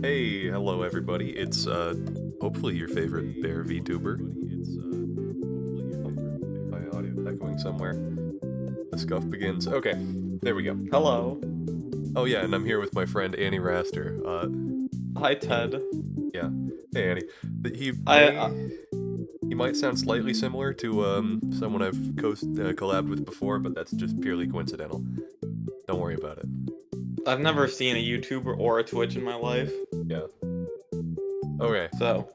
Hey, hello everybody. It's hopefully your favorite bear VTuber. My audio echoing somewhere. The scuff begins. Okay, there we go. Hello. Oh yeah, and I'm here with my friend Annie Raster. Hi, Ted. Yeah. Hey Annie. He might sound slightly similar to someone I've collabed with before, but that's just purely coincidental. Don't worry about it. I've never seen a YouTuber or a Twitch in my life. Yeah. Okay. So,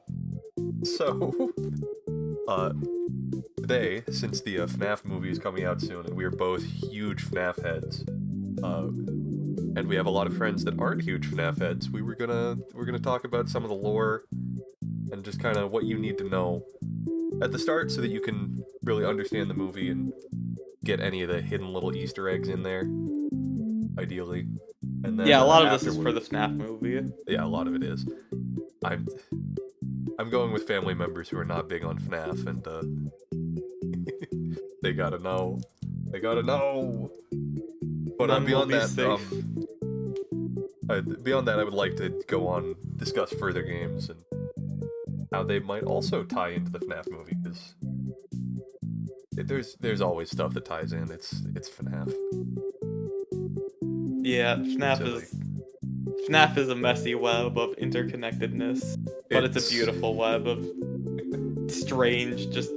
today, since the FNAF movie is coming out soon, and we're both huge FNAF heads, and we have a lot of friends that aren't huge FNAF heads, we're gonna talk about some of the lore and just kind of what you need to know at the start so that you can really understand the movie and get any of the hidden little Easter eggs in there, ideally. And then, yeah, a lot of this is for the FNAF movie. Yeah, a lot of it is. I'm going with family members who are not big on FNAF, and they gotta know. They gotta know. But beyond that, I would like to go on discuss further games and how they might also tie into the FNAF movie, because there's always stuff that ties in. It's FNAF. Yeah, Silly. FNAF is a messy web of interconnectedness, but it's a beautiful web of strange, just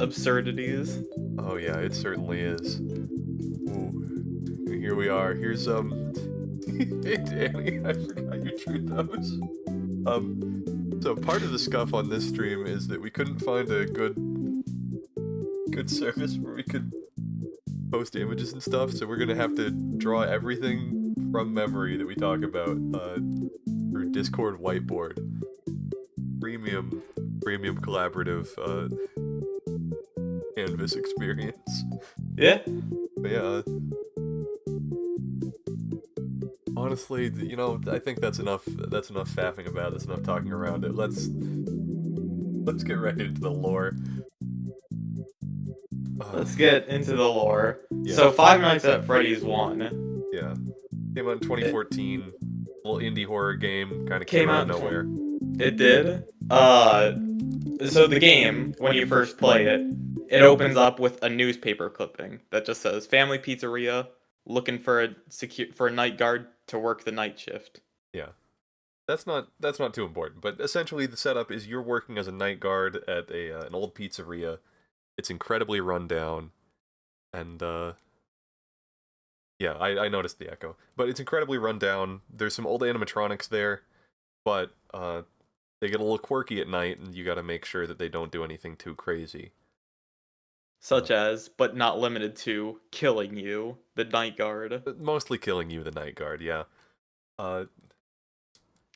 absurdities. Oh yeah, it certainly is. Ooh. Here we are. Here's Hey Danny, I forgot you drew those. So part of the scuff on this stream is that we couldn't find a good service where we could post images and stuff, so we're gonna have to draw everything from memory that we talk about through Discord whiteboard. Premium collaborative canvas experience. Yeah. But yeah. Honestly, you know, I think that's enough faffing about. That's enough talking around it. Let's get right into the lore. Let's get into the lore. Yeah. So Five Nights at Freddy's 1. Yeah. Came out in 2014. Little indie horror game, kind of came out of nowhere. It did. So the game, when you first play it, it opens up with a newspaper clipping that just says "Family Pizzeria looking for a night guard to work the night shift." Yeah. That's not too important, but essentially the setup is you're working as a night guard at an old pizzeria. It's incredibly run down, and yeah, I noticed the echo. But it's incredibly run down. There's some old animatronics there, but they get a little quirky at night, and you gotta make sure that they don't do anything too crazy. Such as, but not limited to, killing you, the night guard. Mostly killing you, the night guard, yeah.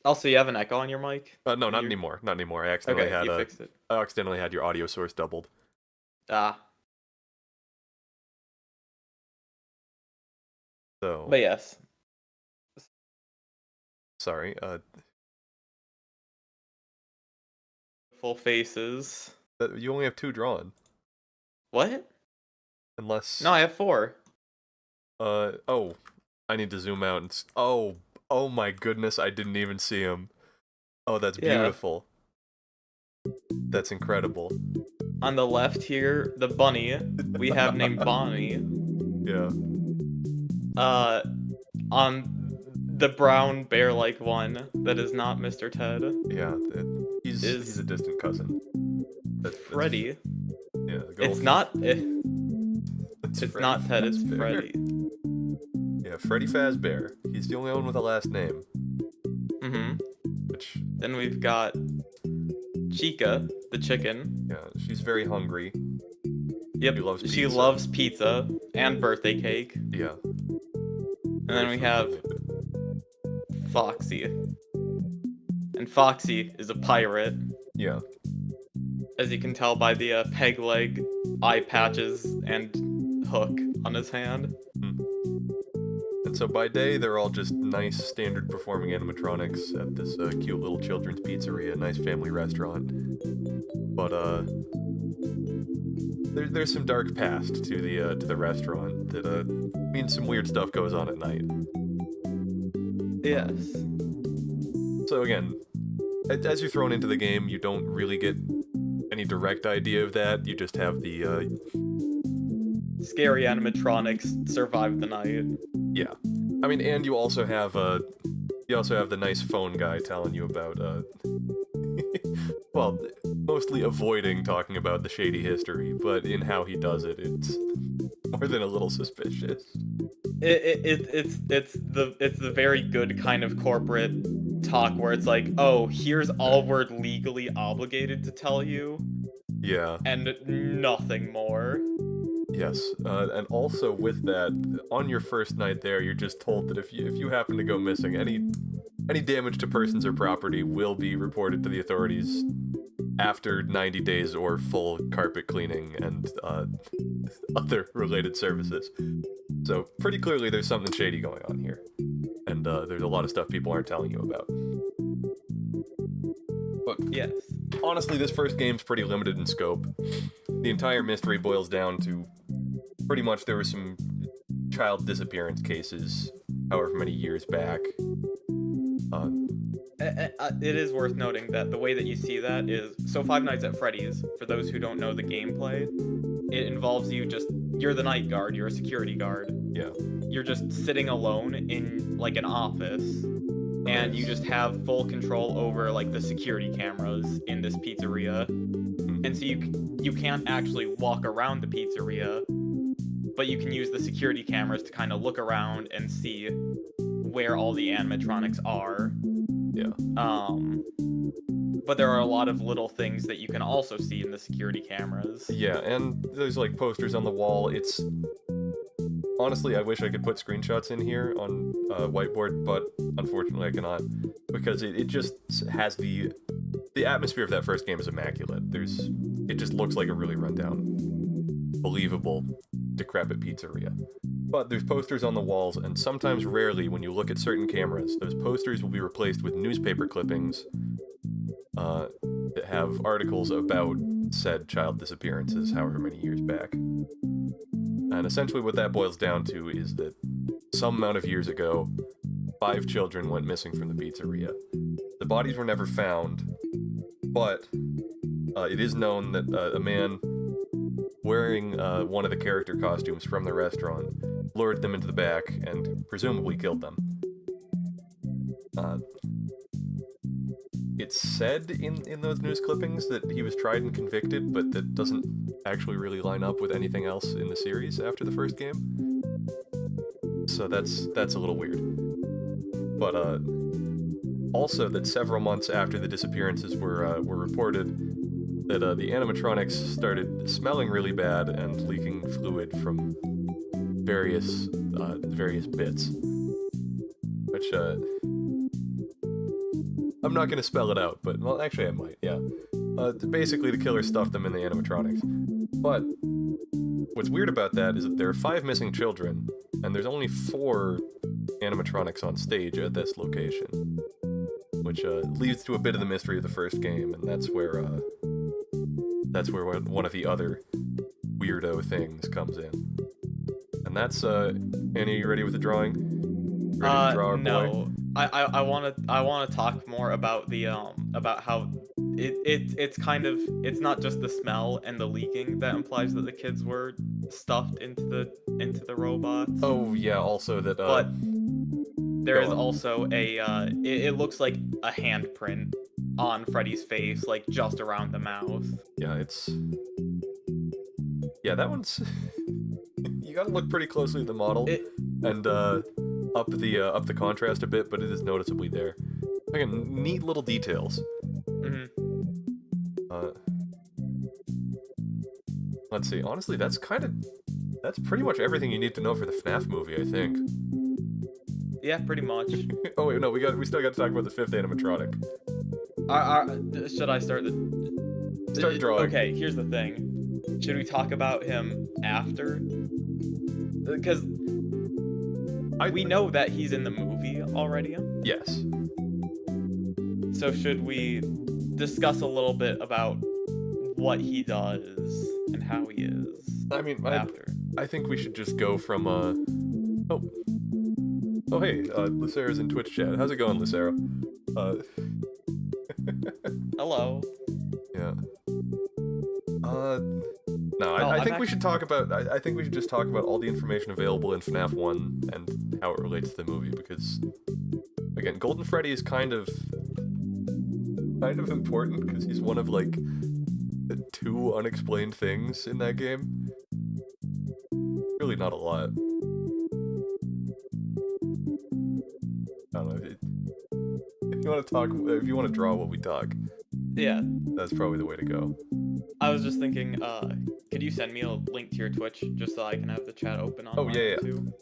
Also, you have an echo on your mic? No, not anymore. Not anymore. I accidentally fixed it. I accidentally had your audio source doubled. Ah. So. But yes. Sorry. Full faces. You only have 2 drawn. What? Unless. No, I have 4. Oh. I need to zoom out and. Oh my goodness! I didn't even see him. Oh, that's beautiful. That's incredible. On the left here, the bunny we have named Bonnie. Yeah. On the brown bear-like one that is not Mr. Ted. Yeah, he's a distant cousin. Freddy. Yeah. It's not. It's not Ted. It's Freddy. Yeah, Freddy Fazbear. He's the only one with a last name. Mm-hmm. Which. Then we've got Chica, the chicken. Yeah, she's very hungry. Yep, she loves pizza and birthday cake. Yeah. And then we have Foxy. And Foxy is a pirate. Yeah. As you can tell by the peg leg, eye patches, and hook on his hand. And so by day, they're all just nice, standard performing animatronics at this cute little children's pizzeria, nice family restaurant. But there's some dark past to the restaurant that means some weird stuff goes on at night. Yes. So again, as you're thrown into the game, you don't really get any direct idea of that. You just have the scary animatronics survive the night. Yeah, I mean, and you also have the nice phone guy telling you about well, mostly avoiding talking about the shady history, but in how he does it, it's more than a little suspicious. It's the very good kind of corporate talk where it's like, oh, here's all we're legally obligated to tell you. Yeah. And nothing more. Yes, and also with that, on your first night there, you're just told that if you happen to go missing, any damage to persons or property will be reported to the authorities after 90 days or full carpet cleaning and other related services. So pretty clearly there's something shady going on here, and there's a lot of stuff people aren't telling you about. But yes, honestly, this first game's pretty limited in scope. The entire mystery boils down to pretty much there were some child disappearance cases however many years back. It is worth noting that the way that you see that is so Five Nights at Freddy's. For those who don't know the gameplay, it involves you're the night guard. You're a security guard. Yeah. You're just sitting alone in like an office, and you just have full control over like the security cameras in this pizzeria. And so you can't actually walk around the pizzeria, but you can use the security cameras to kind of look around and see where all the animatronics are. Yeah. But there are a lot of little things that you can also see in the security cameras. Yeah, and there's like posters on the wall. It's honestly, I wish I could put screenshots in here on whiteboard, but unfortunately I cannot, because it just has the atmosphere of that first game is immaculate. It just looks like a really rundown, believable, decrepit pizzeria. But there's posters on the walls, and sometimes, rarely, when you look at certain cameras, those posters will be replaced with newspaper clippings that have articles about said child disappearances however many years back. And essentially what that boils down to is that some amount of years ago, 5 children went missing from the pizzeria. The bodies were never found, but it is known that a man wearing one of the character costumes from the restaurant lured them into the back and presumably killed them. It's said in those news clippings that he was tried and convicted, but that doesn't actually really line up with anything else in the series after the first game. So that's a little weird. But also that several months after the disappearances were reported, that the animatronics started smelling really bad and leaking fluid from various bits, which I'm not gonna spell it out, but well, actually I might. Yeah, basically the killer stuffed them in the animatronics. But what's weird about that is that there are 5 missing children, and there's only 4 animatronics on stage at this location, which leads to a bit of the mystery of the first game, and that's where one of the other weirdo things comes in. And that's Annie, are you ready with the drawing? Ready to draw our no. boy? I wanna talk more about the about how it's kind of, it's not just the smell and the leaking that implies that the kids were stuffed into the robots. Oh yeah, also that But there is on. also a it looks like a handprint on Freddy's face, like just around the mouth. Yeah, that one's you gotta look pretty closely at the model and up the contrast a bit, but it is noticeably there. Again, neat little details. Mhm. Let's see. Honestly, that's pretty much everything you need to know for the FNAF movie, I think. Yeah, pretty much. Oh wait, no, we still got to talk about the 5th animatronic. Should I start the... Start drawing. Okay, here's the thing. Should we talk about him after? Because we know that he's in the movie already. Yes. So should we discuss a little bit about what he does and how he is after? I think we should just go from Oh hey, Lucero's in Twitch chat. How's it going, Lucero? Hello. Yeah. No, I think we should talk about. I think we should just talk about all the information available in FNAF 1 and how it relates to the movie, because again, Golden Freddy is kind of important because he's one of like the 2 unexplained things in that game. Really, not a lot. I don't know. If you want to talk, if you want to draw what we talk, Yeah. that's probably the way to go. I was just thinking, could you send me a link to your Twitch just so I can have the chat open on mine yeah. too?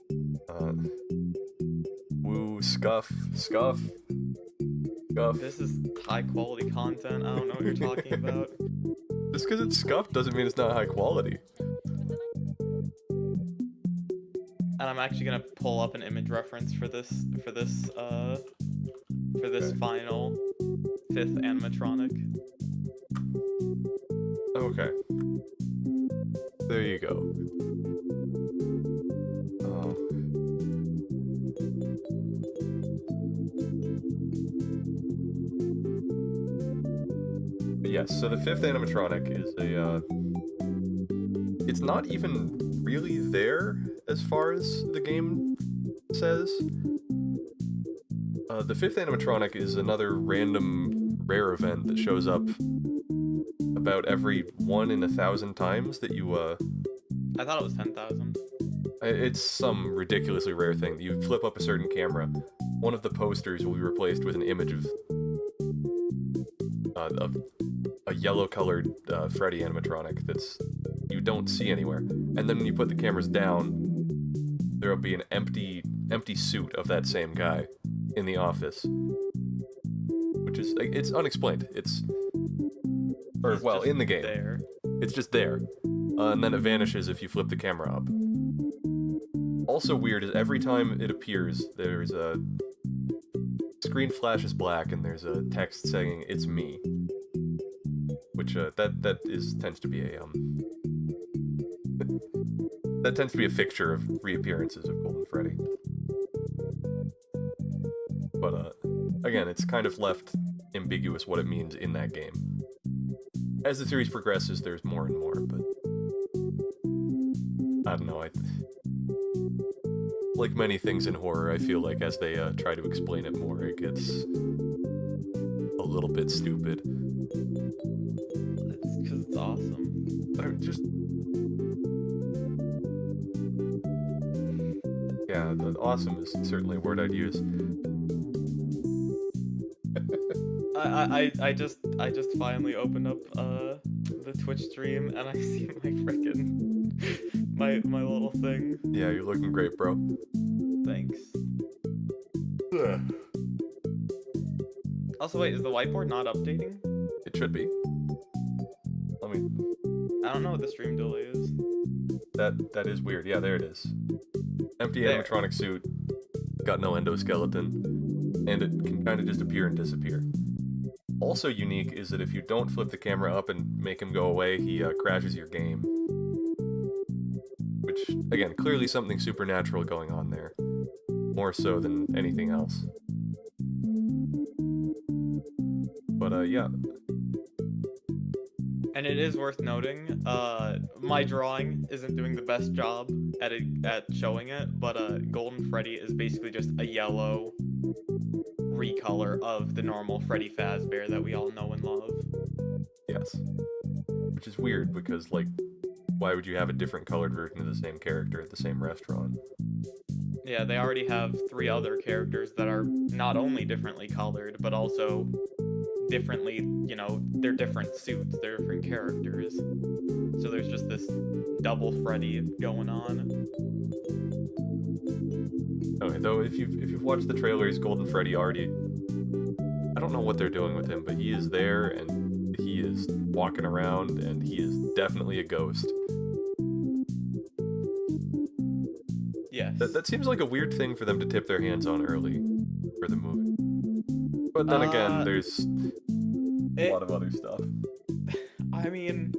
Woo, scuff. This is high quality content. I don't know what you're talking about. Just because it's scuffed doesn't mean it's not high quality. And I'm actually gonna pull up an image reference for this final 5th animatronic. Okay. There you go. Oh. Yes, so the fifth animatronic is a, it's not even really there as far as the game says. The fifth animatronic is another random rare event that shows up about every 1 in 1,000 times that you, I thought it was 10,000. It's some ridiculously rare thing. You flip up a certain camera, one of the posters will be replaced with an image of a yellow-colored Freddy animatronic that's you don't see anywhere. And then when you put the cameras down, there'll be an empty suit of that same guy in the office, which is it's unexplained. It's in the game, there. It's just there, and then it vanishes if you flip the camera up. Also weird is every time it appears, there's a screen flashes black and there's a text saying "It's me," which tends to be a that tends to be a fixture of reappearances of Golden Freddy. But again, it's kind of left ambiguous what it means in that game. As the series progresses, there's more and more, but I don't know. Like many things in horror, I feel like as they try to explain it more, it gets a little bit stupid. It's because it's awesome. Yeah, the awesome is certainly a word I'd use. I just finally opened up the Twitch stream and I see my frickin' my little thing. Yeah, you're looking great, bro. Thanks. Also, wait, is the whiteboard not updating? It should be. I don't know what the stream delay is. That is weird. Yeah, there it is. Empty There. animatronic suit, got no endoskeleton, and it can kind of just appear and disappear. Also unique is that if you don't flip the camera up and make him go away, he crashes your game. Which, again, clearly something supernatural going on there. More so than anything else. But, yeah. And it is worth noting, my drawing isn't doing the best job at showing it, but Golden Freddy is basically just a yellow recolor of the normal Freddy Fazbear that we all know and love. Yes. Which is weird, because, like, why would you have a different colored version of the same character at the same restaurant? Yeah, they already have 3 other characters that are not only differently colored, but also differently, you know, they're different suits, they're different characters. So there's just this double Freddy going on. Okay, though, if you've watched the trailers, Golden Freddy already... I don't know what they're doing with him, but he is there, and he is walking around, and he is definitely a ghost. Yes. That seems like a weird thing for them to tip their hands on early for the movie. But then again, there's a lot of other stuff. I mean,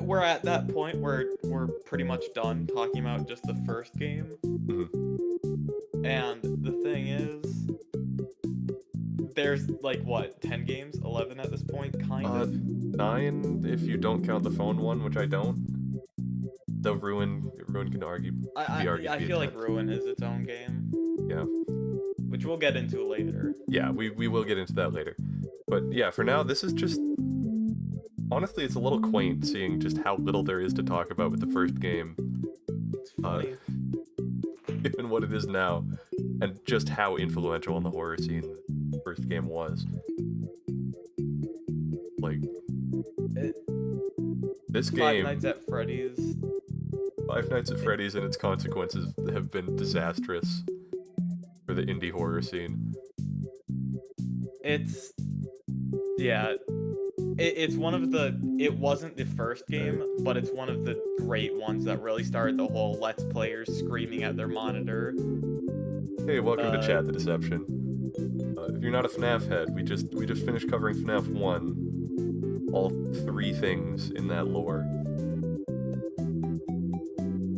we're at that point where we're pretty much done talking about just the first game. Mm-hmm. And the thing is, there's like, what, 10 games? 11 at this point, kind of? 9 if you don't count the phone one, which I don't. Though Ruin can argue. I feel like Ruin is its own game. Yeah. Which we'll get into later. Yeah, we will get into that later. But yeah, for now, this is just... Honestly, it's a little quaint seeing just how little there is to talk about with the first game. It's funny. Given what it is now, and just how influential in the horror scene the first game was. Like... This game... Five Nights at Freddy's. Five Nights at Freddy's and its consequences have been disastrous for the indie horror scene. It's... Yeah. It's one of the... It wasn't the first game, but it's one of the great ones that really started the whole Let's Players screaming at their monitor. Hey, welcome to Chat the Deception. If you're not a FNAF head, we just finished covering FNAF 1. All 3 things in that lore.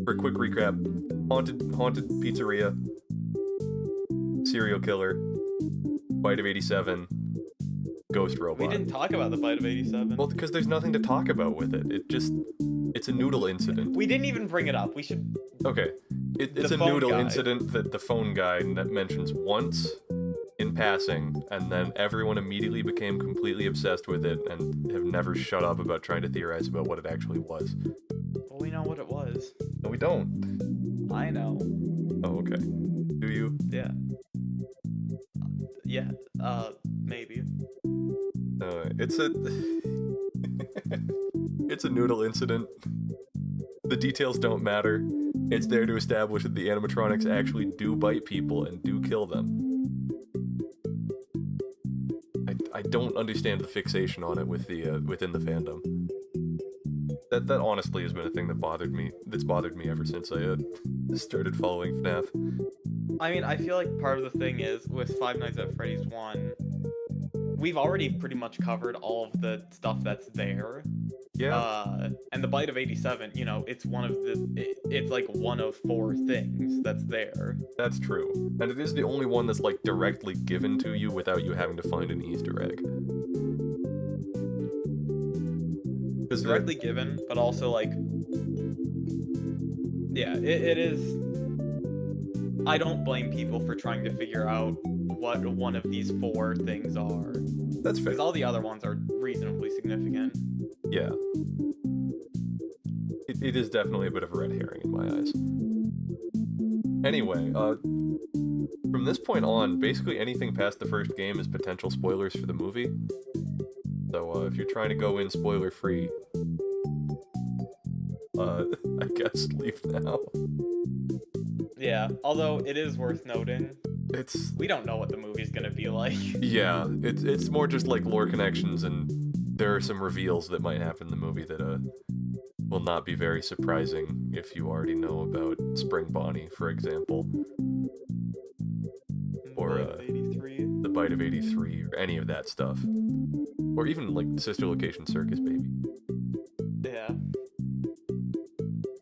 For a quick recap, haunted pizzeria, serial killer, Bite of 87, ghost robot. We didn't talk about the bite of 87. Well, because there's nothing to talk about with it. It's a noodle incident. We didn't even bring it up. We should. Okay, it's The a phone noodle guy. incident that the phone guy mentions once in passing, and then everyone immediately became completely obsessed with it and have never shut up about trying to theorize about what it actually was. Well, we know what it was. No, we don't. I know. Oh, okay. Do you? Yeah. Yeah. Maybe. It's a it's a noodle incident. The details don't matter. It's there to establish that the animatronics actually do bite people and do kill them. I don't understand the fixation on it with the within the fandom. That honestly has been a thing that bothered me. That's bothered me ever since I started following FNAF. I mean, I feel like part of the thing is with Five Nights at Freddy's 1, we've already pretty much covered all of the stuff that's there. Yeah. And the bite of 87, you know, it's it's like one of 4 things that's there. That's true. And it is the only one that's like directly given to you without you having to find an Easter egg. It's directly given, but also like, yeah, it is. I don't blame people for trying to figure out what one of these 4 things are. That's fair. Because all the other ones are reasonably significant. Yeah. It is definitely a bit of a red herring in my eyes. Anyway, from this point on, basically anything past the first game is potential spoilers for the movie. So, if you're trying to go in spoiler-free, I guess leave now. Yeah, although it is worth noting, It's... we don't know what the movie's gonna be like. Yeah, it's more just like lore connections, and there are some reveals that might happen in the movie that, will not be very surprising if you already know about Spring Bonnie, for example. Or, the Bite of 83, or any of that stuff. Or even, like, the Sister Location Circus, baby. Yeah.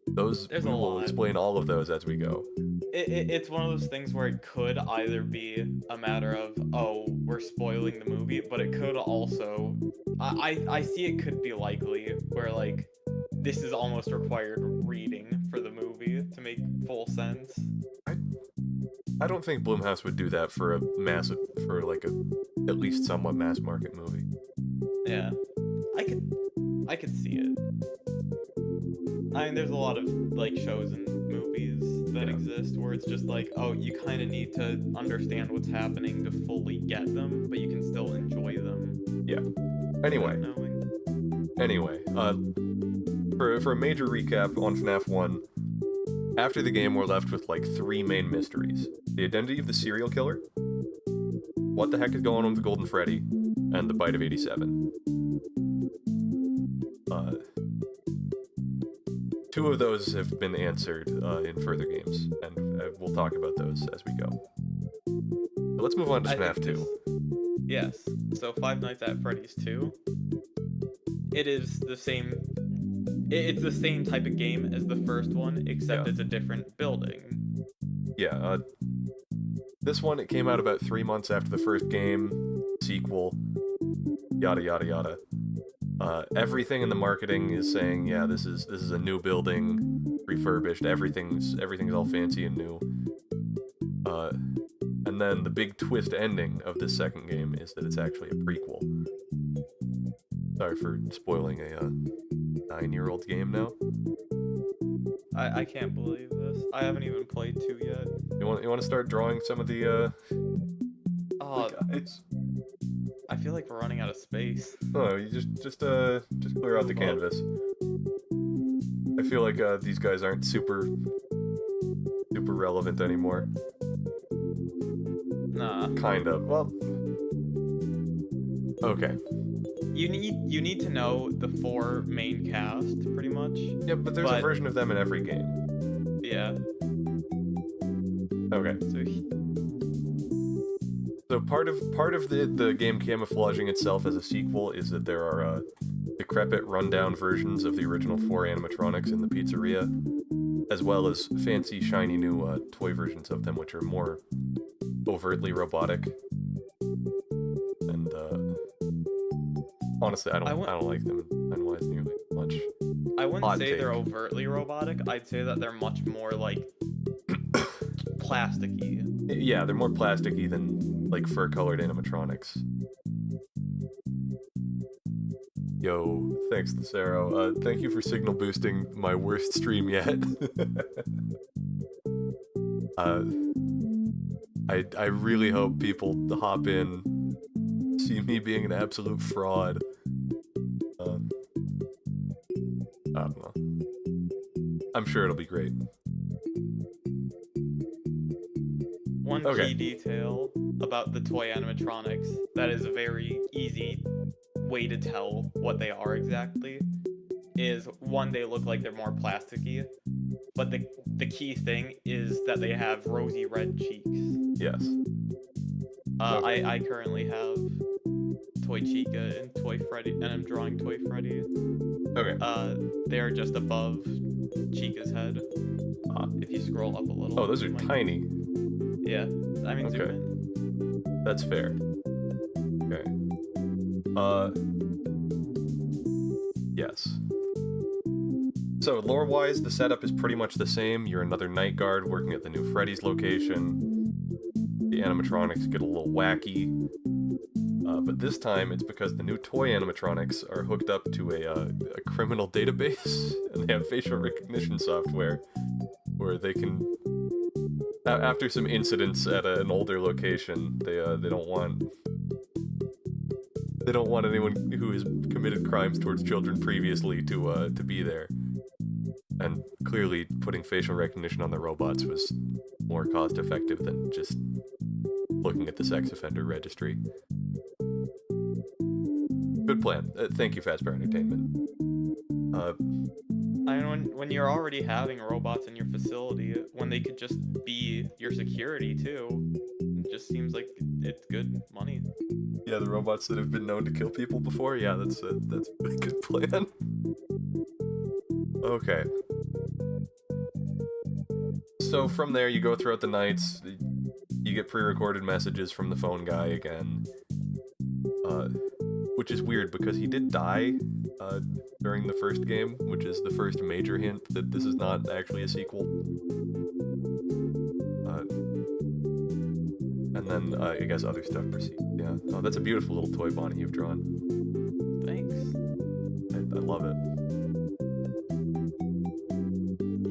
Those, There's we a will lot. explain all of those as we go. It's one of those things where it could either be a matter of, oh, we're spoiling the movie, but it could also... I see it could be likely, where, like, this is almost required reading for the movie to make full sense. I don't think Blumhouse would do that for a massive, for like a at least somewhat mass market movie. Yeah. I could see it. I mean, there's a lot of, like, shows and movies that exist where it's just like, oh, you kind of need to understand what's happening to fully get them, but you can still enjoy them. Yeah. Anyway, without knowing. for a major recap on FNAF 1, after the game we're left with like 3 main mysteries. The identity of the serial killer, what the heck is going on with the Golden Freddy, and the Bite of 87. 2 of those have been answered in further games, and we'll talk about those as we go. So let's move on to FNAF 2. Yes. So Five Nights at Freddy's 2. It is the same. It's the same type of game as the first one, except it's a different building. Yeah. This one, it came out about 3 months after the first game. Sequel. Yada yada yada. Everything in the marketing is saying, yeah, this is a new building, refurbished. Everything's all fancy and new. And then the big twist ending of this second game is that it's actually a prequel. Sorry for spoiling a 9-year-old game now. I can't believe this. I haven't even played 2 yet. You want to start drawing some of the guides? I feel like we're running out of space. Oh, you just clear out the canvas. I feel like these guys aren't super relevant anymore. Nah. Kind of. Well, okay. You need to know the 4 main cast, pretty much. Yeah, but there's a version of them in every game. Yeah. Okay. So part of the game camouflaging itself as a sequel is that there are decrepit, rundown versions of the original 4 animatronics in the pizzeria, as well as fancy, shiny new toy versions of them, which are more overtly robotic. And Honestly, I I don't like them design-wise nearly as much. I wouldn't Hot say they're take. overtly robotic. I'd say that they're much more like plasticky. Yeah, they're more plasticky than like fur-colored animatronics. Yo, thanks, Lucero. Thank you for signal boosting my worst stream yet. I really hope people hop in, see me being an absolute fraud. I don't know. I'm sure it'll be great. One Okay. key detail about the toy animatronics that is a very easy way to tell what they are exactly is, one, they look like they're more plasticky, but the key thing is that they have rosy red cheeks. Yes. Okay. I currently have Toy Chica and Toy Freddy, and I'm drawing Toy Freddy. Okay. They're just above Chica's head. If you scroll up a little. Oh, those are tiny. Yeah, I mean, Okay. zoom in. That's fair. Okay. Yes. So, lore-wise, the setup is pretty much the same. You're another night guard working at the new Freddy's location. The animatronics get a little wacky. But this time, it's because the new toy animatronics are hooked up to a criminal database, and they have facial recognition software, where they can... After some incidents at an older location, they don't want... They don't want anyone who has committed crimes towards children previously to be there. And clearly, putting facial recognition on the robots was more cost-effective than just looking at the sex offender registry. Good plan. Thank you, Fazbear Entertainment. I mean, when you're already having robots in your facility, when they could just be your security too, it just seems like it's good money. Yeah, the robots that have been known to kill people before. Yeah, that's a good plan. Okay. So from there, you go throughout the nights. You get pre-recorded messages from the phone guy again. Which is weird because he did die during the first game, which is the first major hint that this is not actually a sequel. And then I guess other stuff proceeds. Yeah. Oh, that's a beautiful little toy Bonnie you've drawn. Thanks. I love it.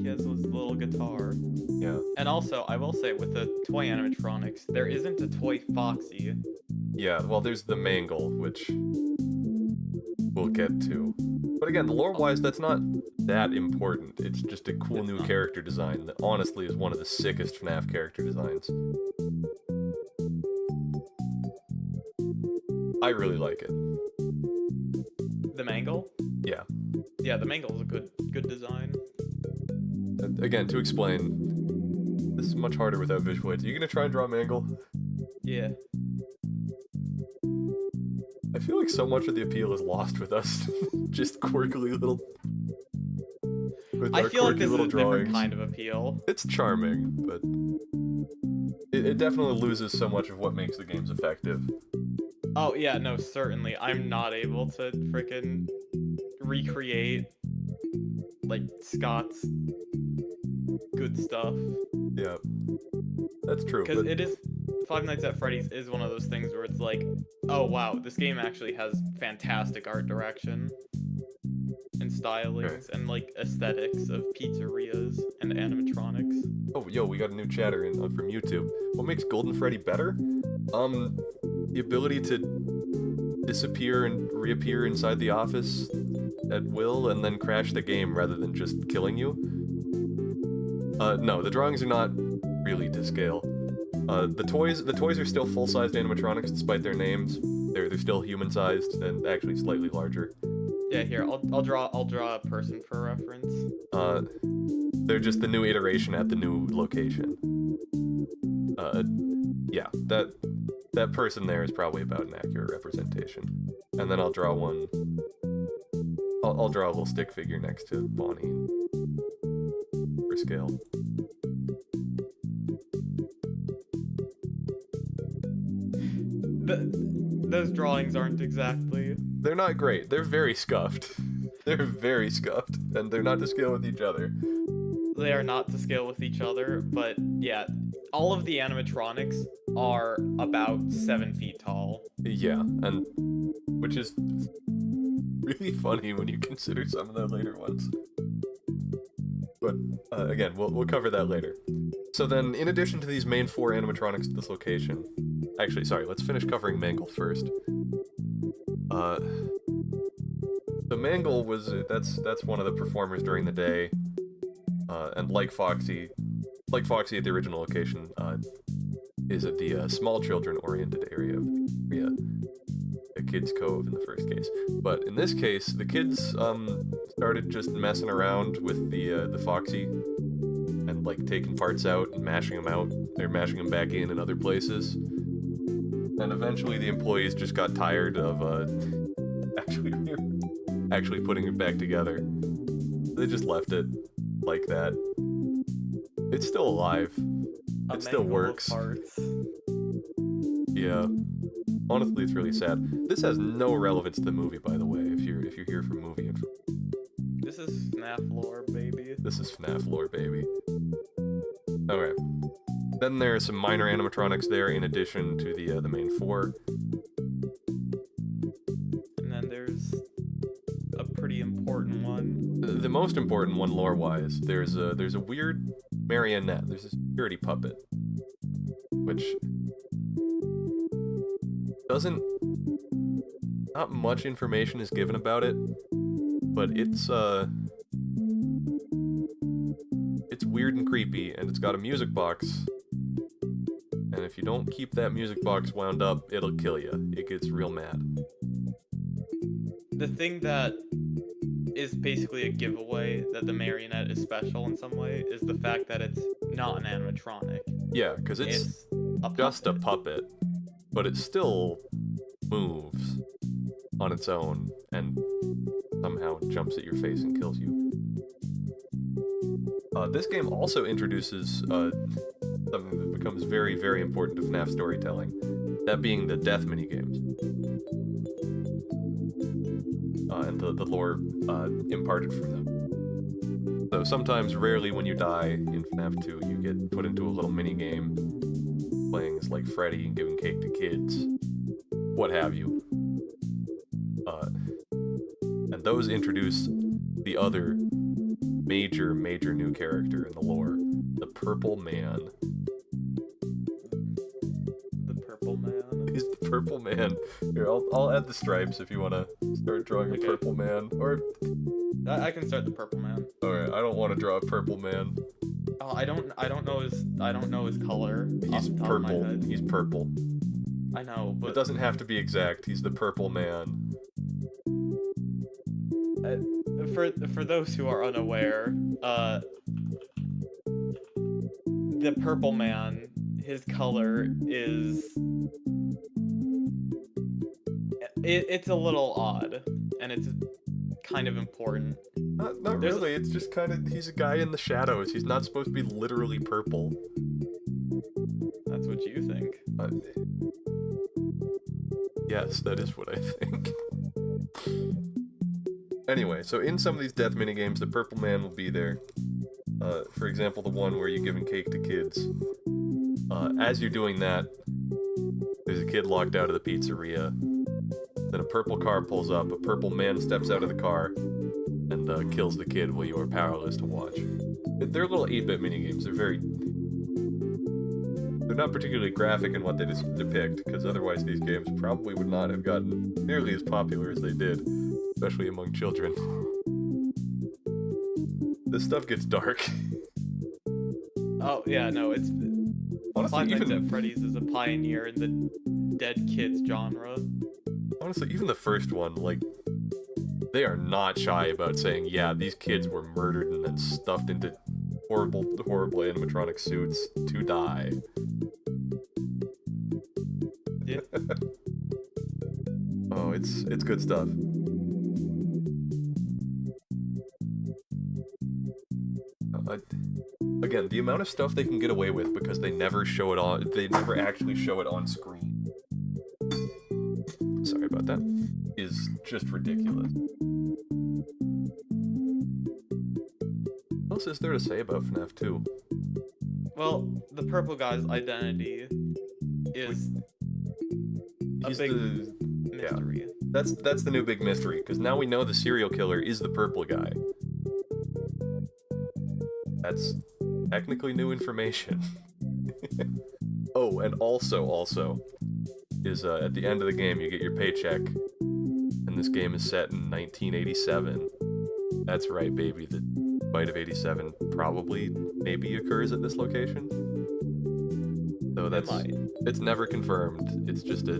He has this little guitar. Yeah. And also, I will say, with the toy animatronics, there isn't a toy Foxy. Yeah, well, there's the Mangle, which we'll get to. But again, lore-wise, that's not that important. It's just a cool new character design that honestly is one of the sickest FNAF character designs. I really like it. The Mangle? Yeah. Yeah, the Mangle's a good design. Again, to explain, this is much harder without visual aids. Are you gonna try and draw Mangle? Yeah. I feel like so much of the appeal is lost with us. Just quirkily little... With I our feel like quirky this is a little different drawings. kind of appeal. It's charming, but... It definitely loses so much of what makes the games effective. Oh, yeah, no, certainly. I'm not able to frickin' recreate, like, Scott's good stuff. Yeah. That's true, Because but... it is... Five Nights at Freddy's is one of those things where it's like, oh wow, this game actually has fantastic art direction and stylings and like aesthetics of pizzerias and animatronics. Oh, yo, we got a new chatter in from YouTube. What makes Golden Freddy better? The ability to disappear and reappear inside the office at will and then crash the game rather than just killing you. No, the drawings are not really to scale. The toys are still full-sized animatronics despite their names. They're still human-sized and actually slightly larger. Yeah, here I'll draw a person for reference. They're just the new iteration at the new location. Yeah, that person there is probably about an accurate representation. And then I'll draw one. I'll draw a little stick figure next to Bonnie for scale. Those drawings aren't exactly They're not great. They're very scuffed. They're very scuffed, and they're not to scale with each other. They are not to scale with each other, but yeah, all of the animatronics are about 7 feet tall. Yeah, and which is really funny when you consider some of the later ones. But again, we'll cover that later. So then, in addition to these main 4 animatronics at this location, actually, sorry, let's finish covering Mangle first. So Mangle was that's one of the performers during the day, and like Foxy at the original location, is at the small children-oriented area of a Kids Cove in the first case. But in this case, the kids started just messing around with the Foxy and like taking parts out and mashing them out. They're mashing them back in other places. And eventually the employees just got tired of actually putting it back together. They just left it like that. It's still alive. It still works. Yeah. Honestly, it's really sad. This has no relevance to the movie, by the way, if you're here for movie info. This is FNAF lore, baby. This is FNAF lore, baby. Okay. Then there are some minor animatronics there in addition to the main 4. And then there's a pretty important one. The most important one lore-wise, there's a weird marionette. There's a security puppet, which not much information is given about it, but it's weird and creepy, and it's got a music box. And if you don't keep that music box wound up, it'll kill you. It gets real mad. The thing that is basically a giveaway that the marionette is special in some way is the fact that it's not an animatronic. Yeah, because it's just a puppet, but it still moves on its own and somehow jumps at your face and kills you. This game also introduces something that becomes very, very important to FNAF storytelling, that being the death minigames. And the lore imparted from them. So sometimes, rarely when you die in FNAF 2, you get put into a little minigame, playing as like Freddy and giving cake to kids, what have you. And those introduce the other major new character in the lore, the Purple Man. The Purple Man? He's the Purple Man. Here, I'll add the stripes if you want to start drawing a Purple Man. Or I can start the Purple Man. Alright, I don't want to draw a Purple Man. Oh, I don't know his color. He's purple. He's purple. I know, but it doesn't have to be exact. He's the Purple Man. For those who are unaware, the Purple Man, his color is it's a little odd, and it's kind of important. Not really. It's just kind of, he's a guy in the shadows. He's not supposed to be literally purple. That's what you think. Yes, that is what I think. Anyway, so in some of these death minigames, the Purple Man will be there. For example, the one where you're giving cake to kids. As you're doing that, there's a kid locked out of the pizzeria. Then a purple car pulls up, a Purple Man steps out of the car, and kills the kid while you are powerless to watch. They're little 8-bit minigames. They're not particularly graphic in what they depict, because otherwise these games probably would not have gotten nearly as popular as they did, especially among children. This stuff gets dark. Oh, yeah, no, it's... Honestly, Five Nights at Freddy's is a pioneer in the dead kids genre. Honestly, even the first one, like, they are not shy about saying, yeah, these kids were murdered and then stuffed into horrible animatronic suits to die. Yeah. Oh, it's good stuff. Again, the amount of stuff they can get away with because they never actually show it on screen. Sorry about that. is just ridiculous. What else is there to say about FNAF 2? Well, the purple guy's identity is a He's big the mystery. That's the new big mystery, because now we know the serial killer is the purple guy. That's technically new information. Oh, and also is at the end of the game you get your paycheck, and this game is set in 1987. That's right, baby. The bite of 87 probably maybe occurs at this location. Though it's never confirmed. It's just a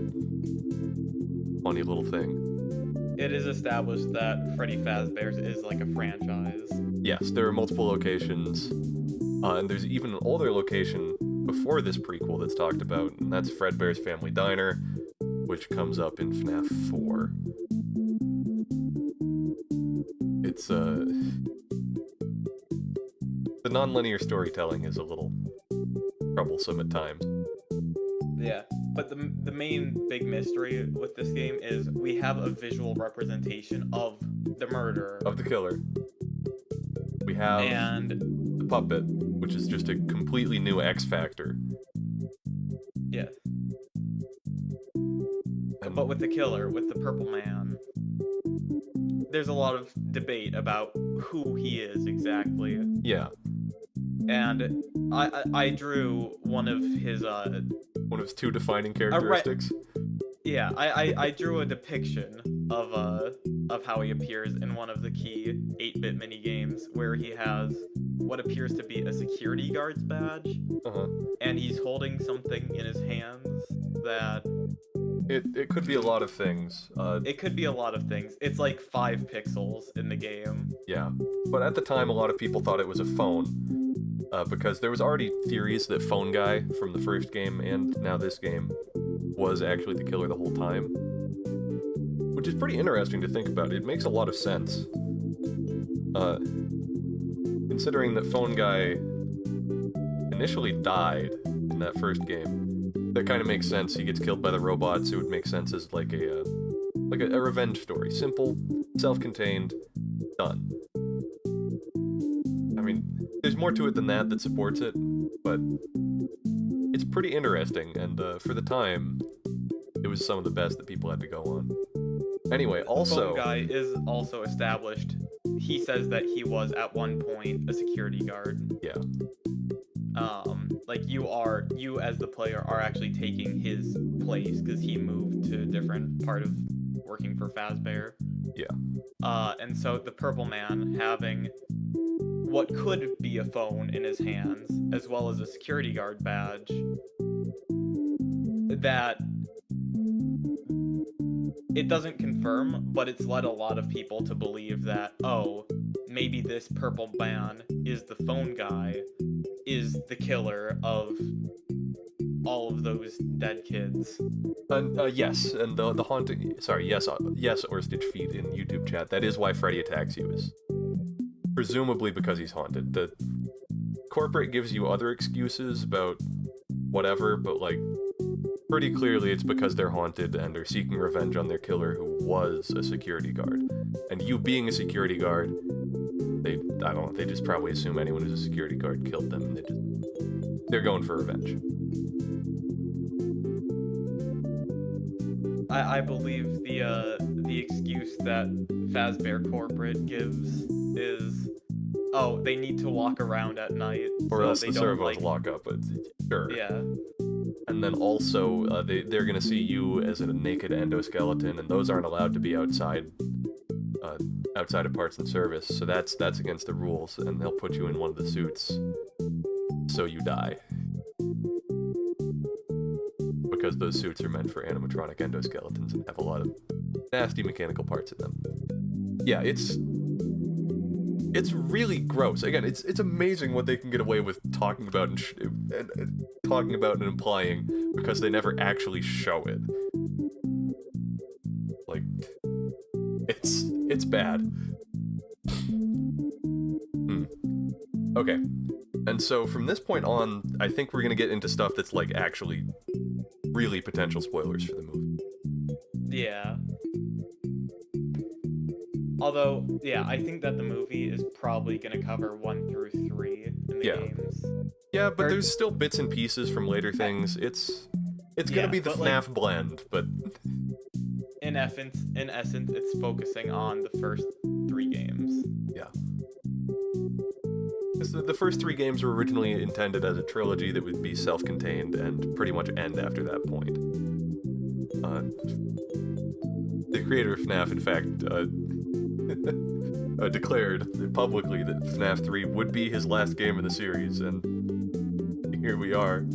funny little thing. It is established that Freddy Fazbear's is like a franchise. Yes, there are multiple locations, and there's even an older location before this prequel that's talked about, and that's Fredbear's Family Diner, which comes up in FNAF 4. It's, the non-linear storytelling is a little troublesome at times. Yeah, but the main big mystery with this game is we have a visual representation of the murderer. Of the killer. We have the puppet, which is just a completely new X factor. Yeah. But with the killer, with the purple man, there's a lot of debate about who he is exactly. Yeah. And I drew one of his two defining characteristics. Yeah, I drew a depiction of how he appears in one of the key 8-bit mini games, where he has what appears to be a security guard's badge, and he's holding something in his hands that it could be a lot of things. It could be a lot of things. It's like 5 pixels in the game. Yeah, but at the time, a lot of people thought it was a phone. Because there was already theories that Phone Guy from the first game and now this game was actually the killer the whole time. Which is pretty interesting to think about. It makes a lot of sense. Considering that Phone Guy initially died in that first game, that kind of makes sense. He gets killed by the robots. It would make sense as like a revenge story. Simple, self-contained, done. I mean, there's more to it than that supports it, but it's pretty interesting, and for the time, it was some of the best that people had to go on. Anyway, also... The Phone Guy is also established. He says that he was, at one point, a security guard. Yeah. Like, you as the player are actually taking his place, because he moved to a different part of working for Fazbear. Yeah. And so the Purple Man having what could be a phone in his hands, as well as a security guard badge, that it doesn't confirm, but it's led a lot of people to believe that, oh, maybe this Purple Man is the Phone Guy, is the killer of all of those dead kids. Yes, and the haunting... Sorry, yes, Orstitch feed in YouTube chat. That is why Freddy attacks you, is presumably because he's haunted. The corporate gives you other excuses about whatever, but, like, pretty clearly it's because they're haunted and are seeking revenge on their killer who was a security guard. And you being a security guard, they just probably assume anyone who's a security guard killed them, and they're going for revenge. I believe the excuse that Fazbear corporate gives is, oh, they need to walk around at night, or so else they the don't, servos like... lock up. But sure. Yeah. And then also they're gonna see you as a naked endoskeleton, and those aren't allowed to be outside of parts and service. So that's against the rules, and they'll put you in one of the suits, so you die. Because those suits are meant for animatronic endoskeletons and have a lot of nasty mechanical parts in them. Yeah, it's really gross. Again, it's amazing what they can get away with talking about and talking about and implying, because they never actually show it. Like, it's bad. Okay. And so from this point on, I think we're gonna get into stuff that's like actually really potential spoilers for the movie. Yeah. Although, yeah, I think that the movie is probably gonna cover 1 through 3 in the Yeah. games. Yeah, but Or- there's still bits and pieces from later things. It's gonna Yeah, be the but, like, FNAF blend, but in essence, it's focusing on the first 3 games. yeah. 'Cause the first 3 games were originally intended as a trilogy that would be self-contained and pretty much end after that point. The creator of FNAF, in fact, declared publicly that FNAF 3 would be his last game in the series, and here we are,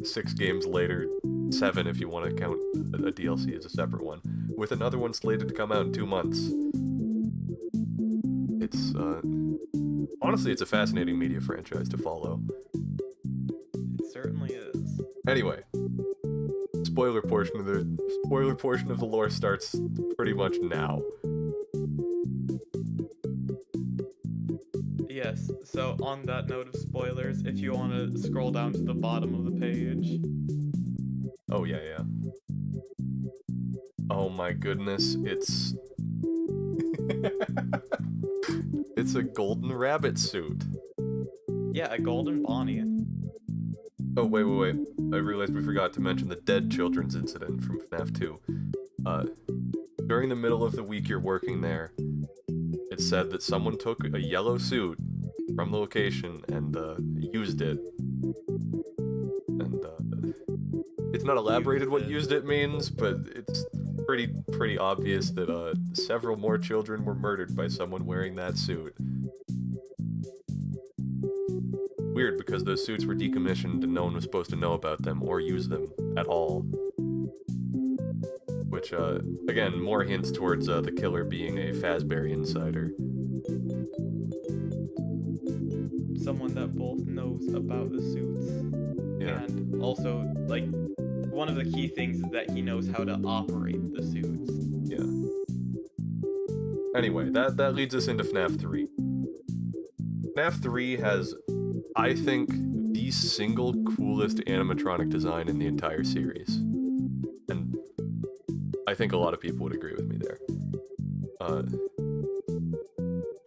6 games later, 7 if you want to count a DLC as a separate one, with another one slated to come out in 2 months. It's, honestly, it's a fascinating media franchise to follow. It certainly is. Anyway, spoiler portion of the lore starts pretty much now. Yes, so on that note of spoilers, if you want to scroll down to the bottom of the page. Oh yeah. Oh my goodness, it's it's a golden rabbit suit. Yeah, a golden Bonnie. Oh wait. I realized we forgot to mention the dead children's incident from FNAF 2. During the middle of the week you're working there, it said that someone took a yellow suit from the location and used it. And it's not elaborated what used it means, but it's pretty obvious that several more children were murdered by someone wearing that suit. Weird, because those suits were decommissioned and no one was supposed to know about them or use them at all. Which, again, more hints towards the killer being a Fazbear insider. Someone that both knows about the suits. Yeah. And also, like, one of the key things is that he knows how to operate the suits. Yeah. Anyway, that leads us into FNAF 3. FNAF 3 has, I think, the single coolest animatronic design in the entire series. And I think a lot of people would agree with me there.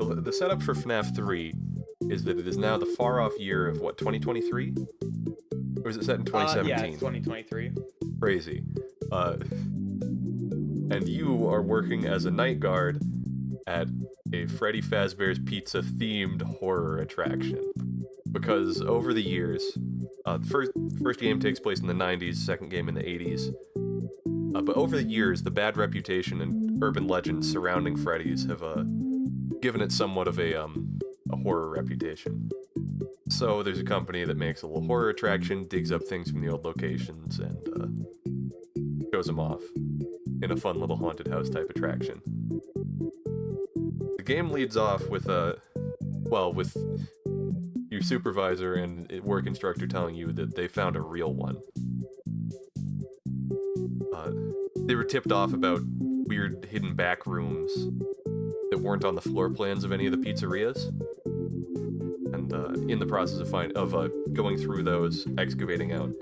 The setup for FNAF 3 is that it is now the far-off year of, what, 2023? Or is it set in 2017? Yeah, it's 2023. Crazy. And you are working as a night guard at a Freddy Fazbear's Pizza themed horror attraction. Because over the years, first game takes place in the 90s, second game in the 80s. But over the years, the bad reputation and urban legends surrounding Freddy's have given it somewhat of a horror reputation. So there's a company that makes a little horror attraction, digs up things from the old locations, and shows them off in a fun little haunted house type attraction. The game leads off with with your supervisor and work instructor telling you that they found a real one. They were tipped off about weird hidden back rooms that weren't on the floor plans of any of the pizzerias. And in the process of going through those, excavating out,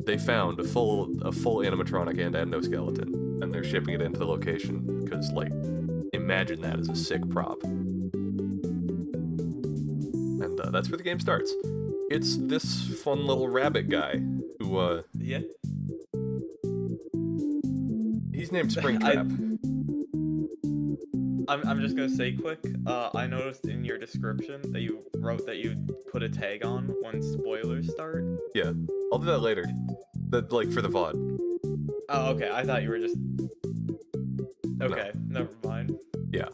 they found a full animatronic and endoskeleton, and they're shipping it into the location because, like, imagine that as a sick prop. And that's where the game starts. It's this fun little rabbit guy who Yeah. he's named Springtrap. I'm just gonna say quick, I noticed in your description that you wrote that you put a tag on when spoilers start. Yeah, I'll do that later. That, like, for the VOD. Oh, okay, I thought you were just... Okay, never mind. Yeah.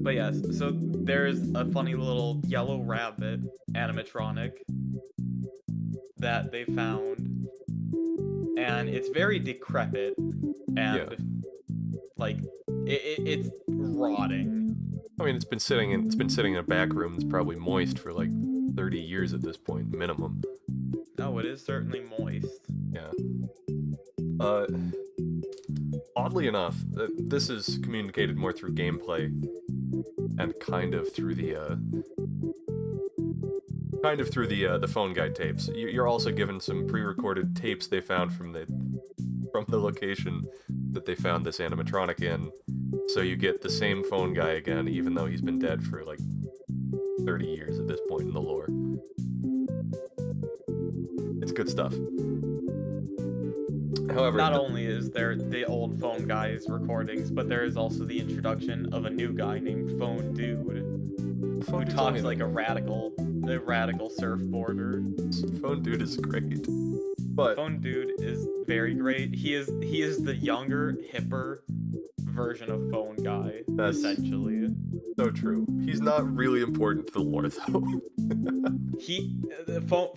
But yes, so there's a funny little yellow rabbit animatronic that they found, and it's very decrepit, and like it's rotting. I mean, it's been sitting in a back room that's probably moist for like 30 years at this point, minimum. Oh, it is certainly moist. Yeah. Oddly enough, this is communicated more through gameplay and kind of through the phone guide tapes. You're also given some pre-recorded tapes they found from the location that they found this animatronic in, so you get the same phone guy again, even though he's been dead for like 30 years at this point in the lore. It's good stuff. However, not only is there the old phone guy's recordings, but there is also the introduction of a new guy named Phone Dude, who talks like a radical surfboarder. Phone Dude is great. But Phone Dude is very great. He is the younger, hipper version of Phone Guy, essentially. So true. He's not really important to the lore, though.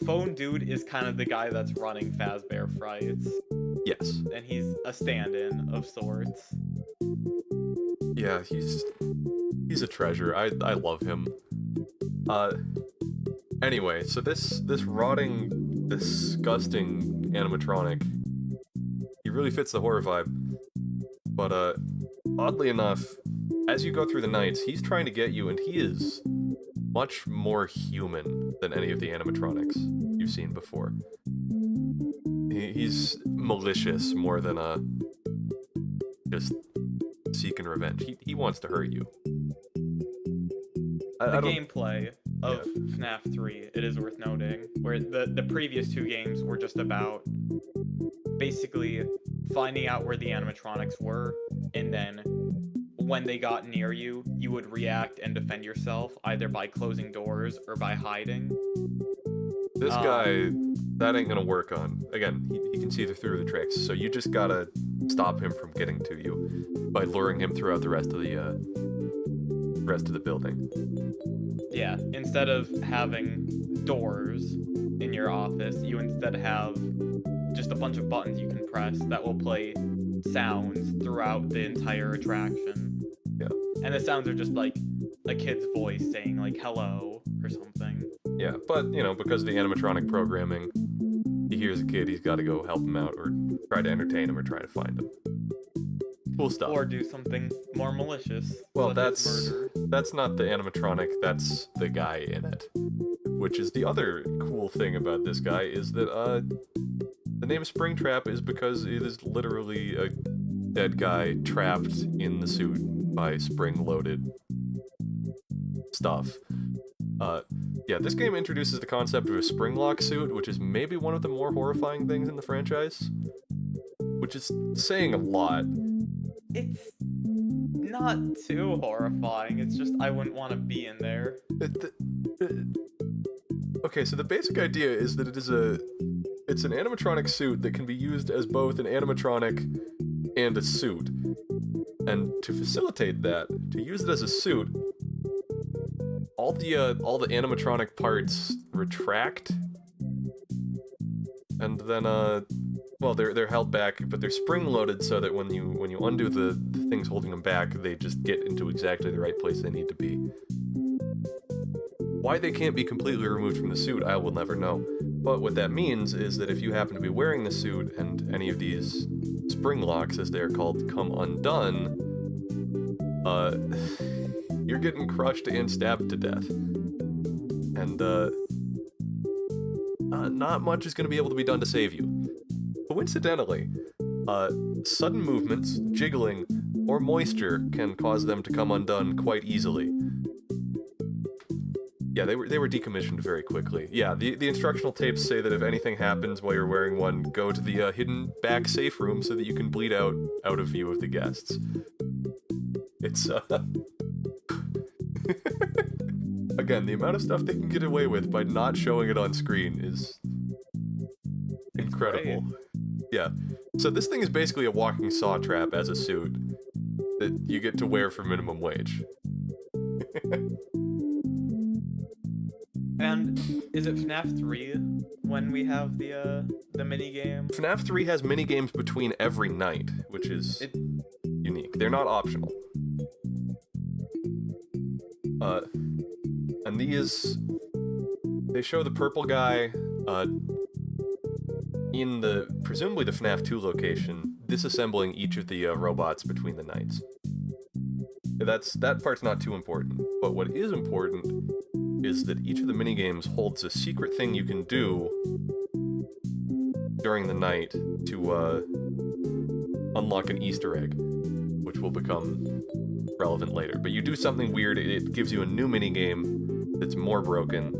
Phone Dude is kind of the guy that's running Fazbear Frights. Yes. And he's a stand-in of sorts. Yeah, he's a treasure. I love him. Anyway, so this rotting, disgusting animatronic, he really fits the horror vibe. But oddly enough, as you go through the nights, he's trying to get you, and he is much more human than any of the animatronics you've seen before. He's malicious more than just seeking revenge. He wants to hurt you. The gameplay of FNAF 3, it is worth noting, where the previous two games were just about basically finding out where the animatronics were, and then when they got near you, you would react and defend yourself, either by closing doors or by hiding. This guy, that ain't gonna work on. Again, he can see through the tricks, so you just gotta stop him from getting to you by luring him throughout the rest of the building. Yeah, instead of having doors in your office, you instead have just a bunch of buttons you can press that will play sounds throughout the entire attraction. Yeah. And the sounds are just like a kid's voice saying like hello or something. Yeah, but because of the animatronic programming, he hears a kid, he's got to go help him out or try to entertain him or try to find him. Cool stuff. Or do something more malicious. Well, that's not the animatronic, that's the guy in it. Which is the other cool thing about this guy, is that the name Springtrap is because it is literally a dead guy trapped in the suit by spring-loaded stuff. Yeah, this game introduces the concept of a spring lock suit, which is maybe one of the more horrifying things in the franchise. Which is saying a lot. It's not too horrifying, it's just I wouldn't want to be in there. Okay, so the basic idea is that it's an animatronic suit that can be used as both an animatronic and a suit. And to facilitate that, to use it as a suit, all the animatronic parts retract, and then well, they're held back, but they're spring-loaded so that when you undo the things holding them back, they just get into exactly the right place they need to be. Why they can't be completely removed from the suit, I will never know. But what that means is that if you happen to be wearing the suit and any of these spring locks, as they are called, come undone, you're getting crushed and stabbed to death. And not much is going to be able to be done to save you. Coincidentally, sudden movements, jiggling, or moisture can cause them to come undone quite easily. Yeah, they were decommissioned very quickly. Yeah, the instructional tapes say that if anything happens while you're wearing one, go to the hidden back safe room so that you can bleed out of view of the guests. It's again, the amount of stuff they can get away with by not showing it on screen is incredible. Yeah. So this thing is basically a walking saw trap as a suit that you get to wear for minimum wage. And is it FNAF 3 when we have the minigame? FNAF 3 has minigames between every night, which is unique. They're not optional. And they show the purple guy, in presumably the FNAF 2 location, disassembling each of the robots between the nights. That part's not too important, but what is important is that each of the minigames holds a secret thing you can do during the night to unlock an Easter egg, which will become relevant later. But you do something weird, it gives you a new minigame that's more broken,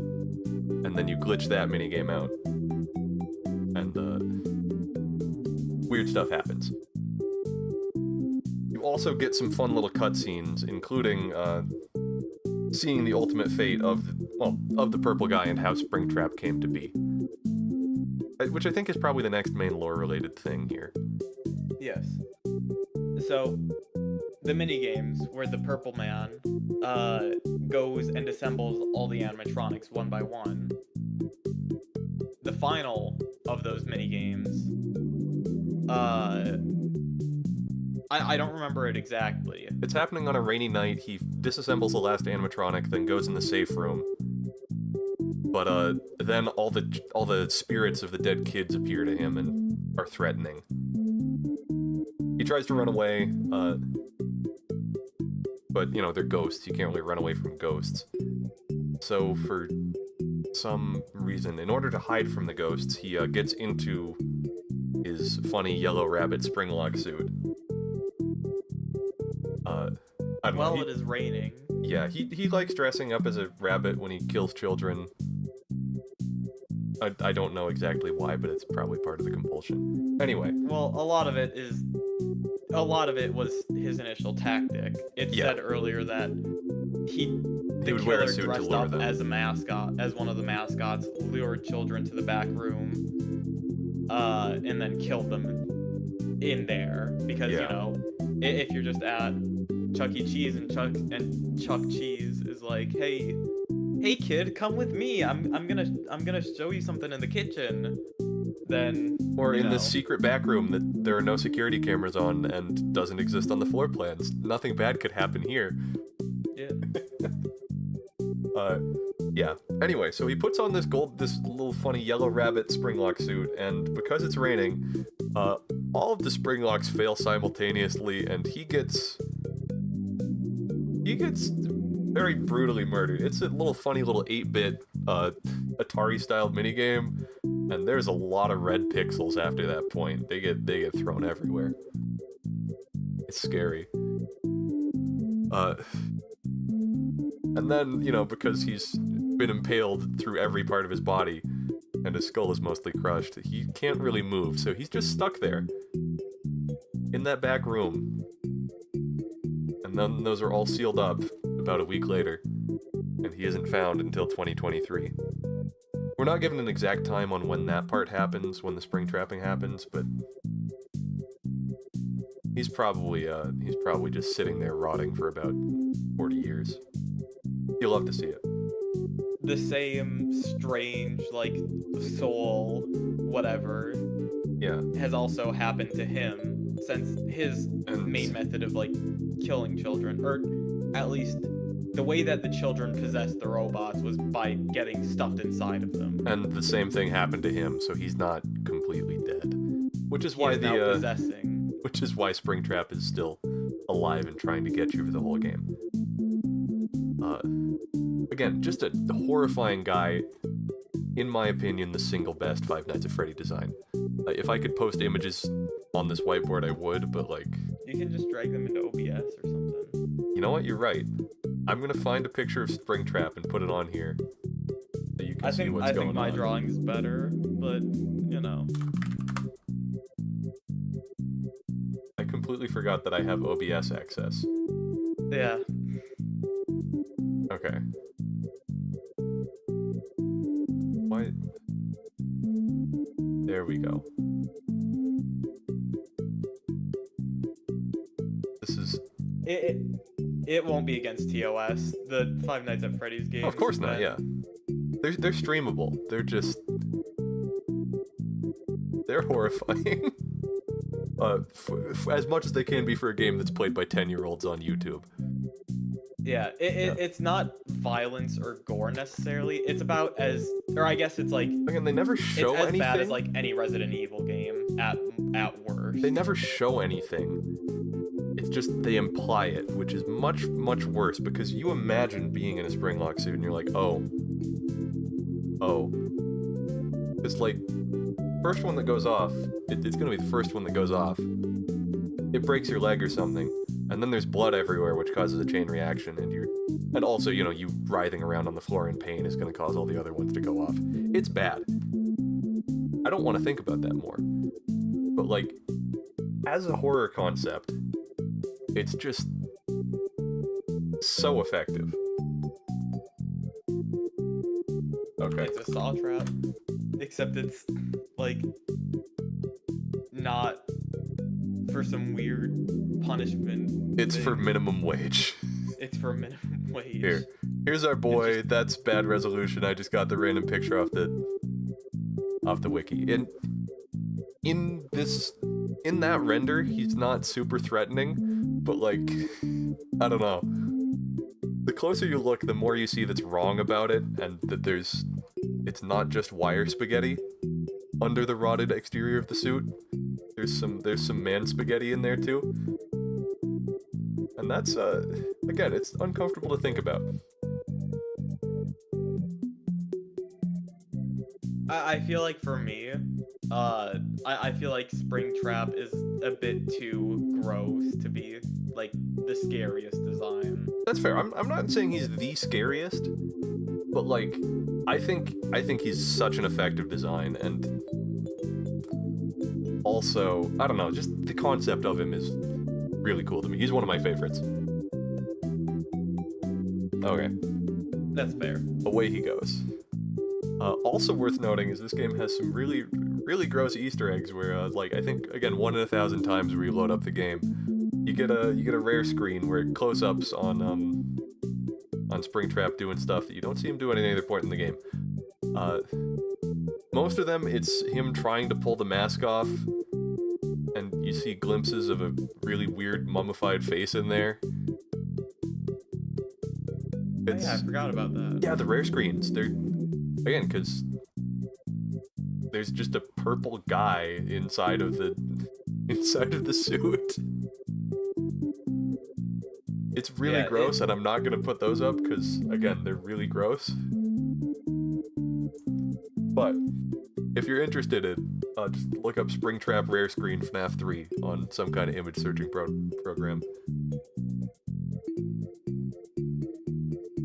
and then you glitch that minigame out. And weird stuff happens. You also get some fun little cutscenes, including seeing the ultimate fate of the purple guy and how Springtrap came to be. Which I think is probably the next main lore-related thing here. Yes. So, the minigames where the purple man goes and assembles all the animatronics one by one. The final of those minigames, I don't remember it exactly. It's happening on a rainy night. He disassembles the last animatronic, then goes in the safe room. But then all the spirits of the dead kids appear to him and are threatening. He tries to run away, but you know, they're ghosts. You can't really run away from ghosts. So for some reason, in order to hide from the ghosts, he gets into his funny yellow rabbit springlock suit. I don't know. It is raining. Yeah, he likes dressing up as a rabbit when he kills children. I don't know exactly why, but it's probably part of the compulsion. Anyway. Well, a lot of it was his initial tactic. It said earlier that the would killer wear a suit to dressed lure up them. as a mascot, as one of the mascots, lured children to the back room, and then killed them in there. Because, you know, if you're just at Chuck E. Cheese and Chuck Cheese is like, hey kid, come with me. I'm gonna show you something in the kitchen. Then or in this secret back room that there are no security cameras on and doesn't exist on the floor plans. Nothing bad could happen here. Yeah. Yeah. Anyway, so he puts on this little funny yellow rabbit springlock suit, and because it's raining, all of the springlocks fail simultaneously, and he gets very brutally murdered. It's a funny little 8-bit Atari-style minigame, and there's a lot of red pixels after that point. They get thrown everywhere. It's scary. And then, you know, because he's been impaled through every part of his body, and his skull is mostly crushed, he can't really move, so he's just stuck there. In that back room. And then those are all sealed up about a week later, and he isn't found until 2023. We're not given an exact time on when that part happens, when the spring trapping happens, but he's probably just sitting there rotting for about 40 years. You'll love to see it. The same strange, like, soul, whatever, has also happened to him, since his main method of, like, killing children, or at least the way that the children possessed the robots was by getting stuffed inside of them. And the same thing happened to him, so he's not completely dead. Which is why possessing. Which is why Springtrap is still alive and trying to get you for the whole game. Again, just a horrifying guy. In my opinion, the single best Five Nights at Freddy design. If I could post images on this whiteboard, I would, but like... You can just drag them into OBS or something. You know what? You're right. I'm gonna find a picture of Springtrap and put it on here. So you can see what's going on. I think my drawing's better, but, you know. I completely forgot that I have OBS access. Yeah. Okay. Why? There we go. This is... It won't be against TOS. The Five Nights at Freddy's games. Oh, of course not, yeah. They're streamable. They're just... They're horrifying. As much as they can be for a game that's played by 10-year-olds on YouTube. Yeah, it's not violence or gore necessarily. It's about or I guess it's like... Again, they never show anything. It's as bad as like any Resident Evil game at worst. They never show anything. It's just they imply it, which is much, much worse, because you imagine being in a springlock suit and you're like, oh. It's like, first one that goes off, it's gonna be the first one that goes off. it breaks your leg or something, and then there's blood everywhere, which causes a chain reaction, and also, you know, you writhing around on the floor in pain is going to cause all the other ones to go off. It's bad. I don't want to think about that more. But, like, as a horror concept, it's just so effective. Okay. It's a saw trap, except it's, like, not for some weird punishment. It's for minimum wage. It's for minimum wage. Here's our boy. That's bad resolution. I just got the random picture off the wiki. In that render, he's not super threatening, but like, I don't know. The closer you look, the more you see that's wrong about it, and that it's not just wire spaghetti under the rotted exterior of the suit. There's some man spaghetti in there too. And that's, again, it's uncomfortable to think about. I feel like for me, I feel like Springtrap is a bit too gross to be, like, the scariest design. That's fair. I'm not saying he's the scariest, but, like, I think he's such an effective design, and also, I don't know, just the concept of him is really cool to me. He's one of my favorites. Okay. That's fair. Away he goes. Also worth noting is this game has some really, really gross Easter eggs where, like, I think, again, 1 in 1,000 times where you load up the game, you get a rare screen where close-ups on Springtrap doing stuff that you don't see him do at any other point in the game. Most of them, it's him trying to pull the mask off, and you see glimpses of a really weird mummified face in there. Yeah, I forgot about that. Yeah, the rare screens, they're... Again, because there's just a purple guy inside of the suit. It's really gross, and I'm not gonna put those up because, again, they're really gross. But if you're interested in, just look up Springtrap Rare Screen FNAF 3 on some kind of image searching program.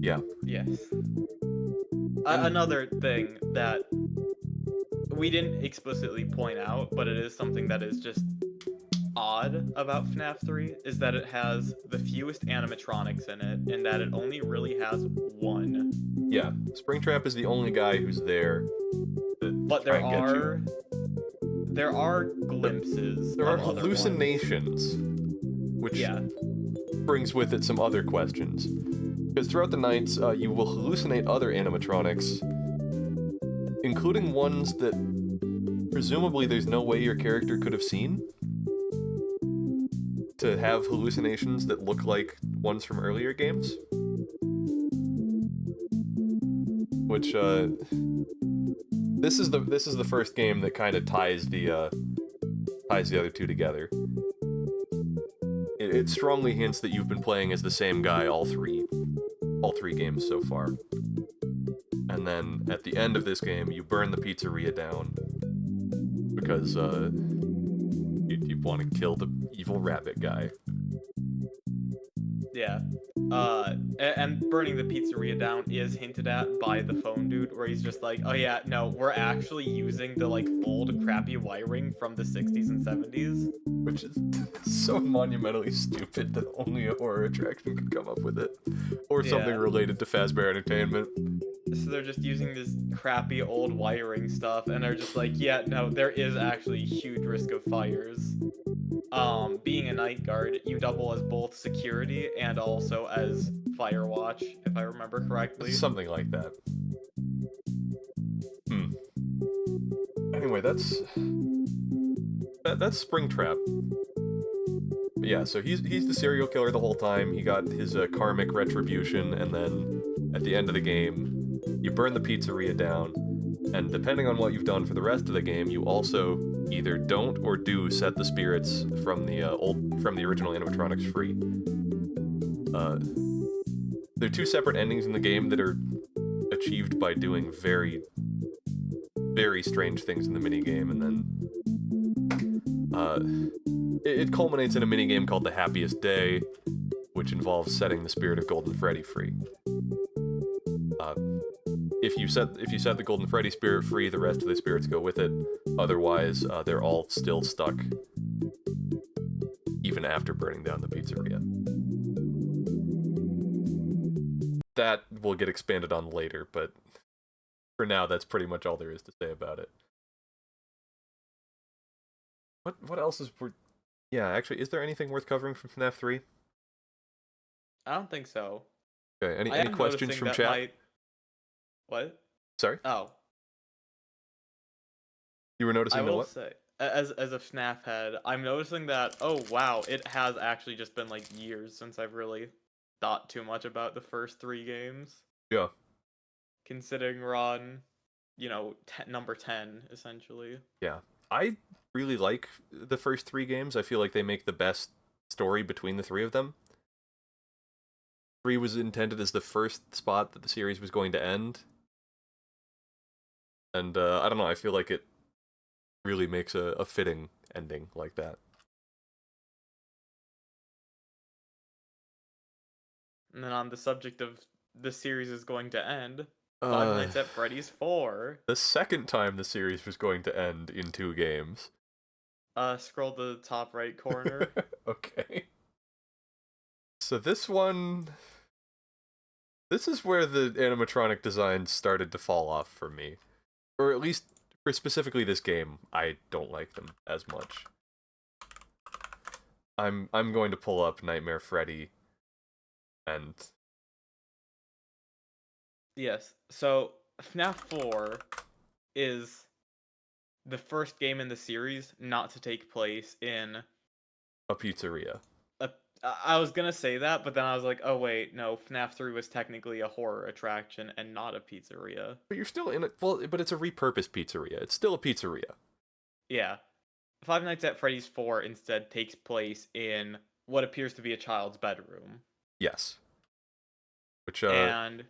Yeah. Yes. Another thing that we didn't explicitly point out, but it is something that is just odd about FNAF 3, is that it has the fewest animatronics in it, and that it only really has one. Yeah, Springtrap is the only guy who's there. But there are glimpses. There are hallucinations, which brings with it some other questions. Because throughout the nights, you will hallucinate other animatronics, including ones that presumably there's no way your character could have seen, to have hallucinations that look like ones from earlier games. Which, this is the first game that kind of ties the other two together. It strongly hints that you've been playing as the same guy all three games so far. And then at the end of this game, you burn the pizzeria down because you want to kill the evil rabbit guy. Yeah. And burning the pizzeria down is hinted at by the phone dude, where he's just like, oh yeah, no, we're actually using the, like, old crappy wiring from the 60s and 70s. Which is so monumentally stupid that only a horror attraction could come up with it. Or something related to Fazbear Entertainment. So they're just using this crappy old wiring stuff, and they're just like, yeah, no, there is actually huge risk of fires. Being a night guard, you double as both security and also as fire watch, if I remember correctly. Something like that. Anyway, that's Springtrap. But yeah, so he's the serial killer the whole time. He got his karmic retribution, and then at the end of the game, you burn the pizzeria down, and depending on what you've done for the rest of the game, you also either don't or do set the spirits from the original animatronics free. There are two separate endings in the game that are achieved by doing very, very strange things in the minigame, and then it culminates in a minigame called the Happiest Day, which involves setting the spirit of Golden Freddy free. If you set the Golden Freddy spirit free, the rest of the spirits go with it. Otherwise, they're all still stuck, even after burning down the pizzeria. That will get expanded on later, but for now, that's pretty much all there is to say about it. What else is worth... Yeah, actually, is there anything worth covering from FNAF 3? I don't think so. Okay, I any am questions noticing from that chat? What? Sorry? Oh, You were I noticing the will what? say, as a FNAF head, I'm noticing that, oh wow, it has actually just been like years since I've really thought too much about the first 3 games. Yeah. Considering we're on, number 10, essentially. Yeah. I really like the first 3 games. I feel like they make the best story between the 3 of them. 3 was intended as the first spot that the series was going to end. And, I don't know, I feel like it really makes a fitting ending like that. And then on the subject of the series is going to end, Five Uh, Nights at Freddy's 4. the second time the series was going to end in 2 games. Scroll to the top right corner. Okay. So this one... This is where the animatronic design started to fall off for me. Or at least, for specifically this game, I don't like them as much. I'm going to pull up Nightmare Freddy, and... Yes, so FNAF 4 is the first game in the series not to take place in a pizzeria. I was gonna say that, but then I was like, oh wait, no, FNAF 3 was technically a horror attraction and not a pizzeria. But you're still in it. Well, but it's a repurposed pizzeria. It's still a pizzeria. Yeah. Five Nights at Freddy's 4 instead takes place in what appears to be a child's bedroom. Yes. Which, And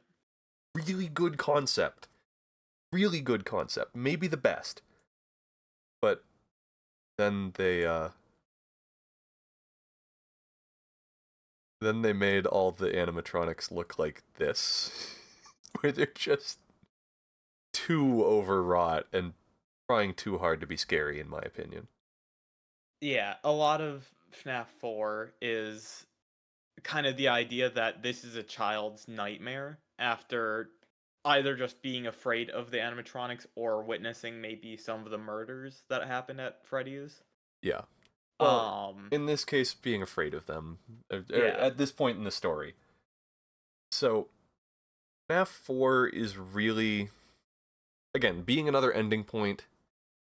really good concept. Really good concept. Maybe the best. But then they made all the animatronics look like this. Where they're just too overwrought and trying too hard to be scary, in my opinion. yeah, a lot of FNAF 4 is kind of the idea that this is a child's nightmare after either just being afraid of the animatronics or witnessing maybe some of the murders that happened at Freddy's. Yeah. Well, in this case, being afraid of them. At this point in the story. So, FNAF 4 is really... Again, being another ending point,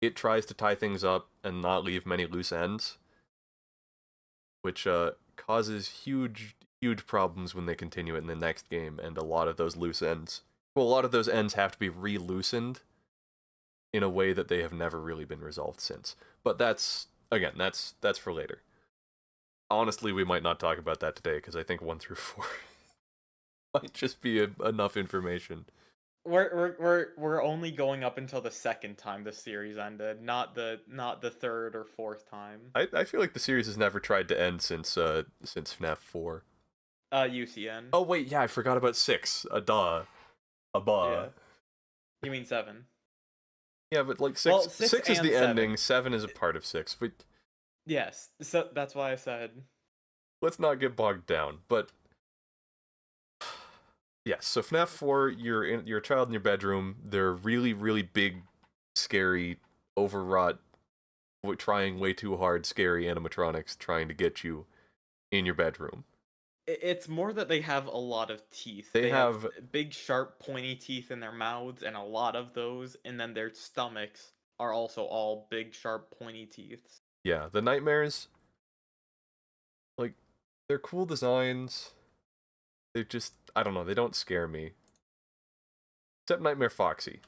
it tries to tie things up and not leave many loose ends. Which, causes huge problems when they continue it in the next game, and a lot of those loose ends... Well, a lot of those ends have to be re-loosened in a way that they have never really been resolved since. But that's... Again, that's for later. Honestly, we might not talk about that today, because I think 1 through 4 might just be enough information. We're only going up until the second time the series ended, not the third or fourth time. I feel like the series has never tried to end since FNAF 4. UCN. Oh wait, yeah, I forgot about 6. Duh. Yeah. You mean 7? Yeah, but like 6, well, 6 is the 7. ending, 7 is a part of 6. But yes, so that's why I said. Let's not get bogged down. But yes, so FNAF 4, you're a child in your bedroom. They're really, really big, scary, overwrought, trying way too hard, scary animatronics trying to get you in your bedroom. It's more that they have a lot of teeth. They have big, sharp, pointy teeth in their mouths, and a lot of those, and then their stomachs are also all big, sharp, pointy teeth. Yeah, the nightmares, like, they're cool designs. They just, I don't know, they don't scare me. Except Nightmare Foxy.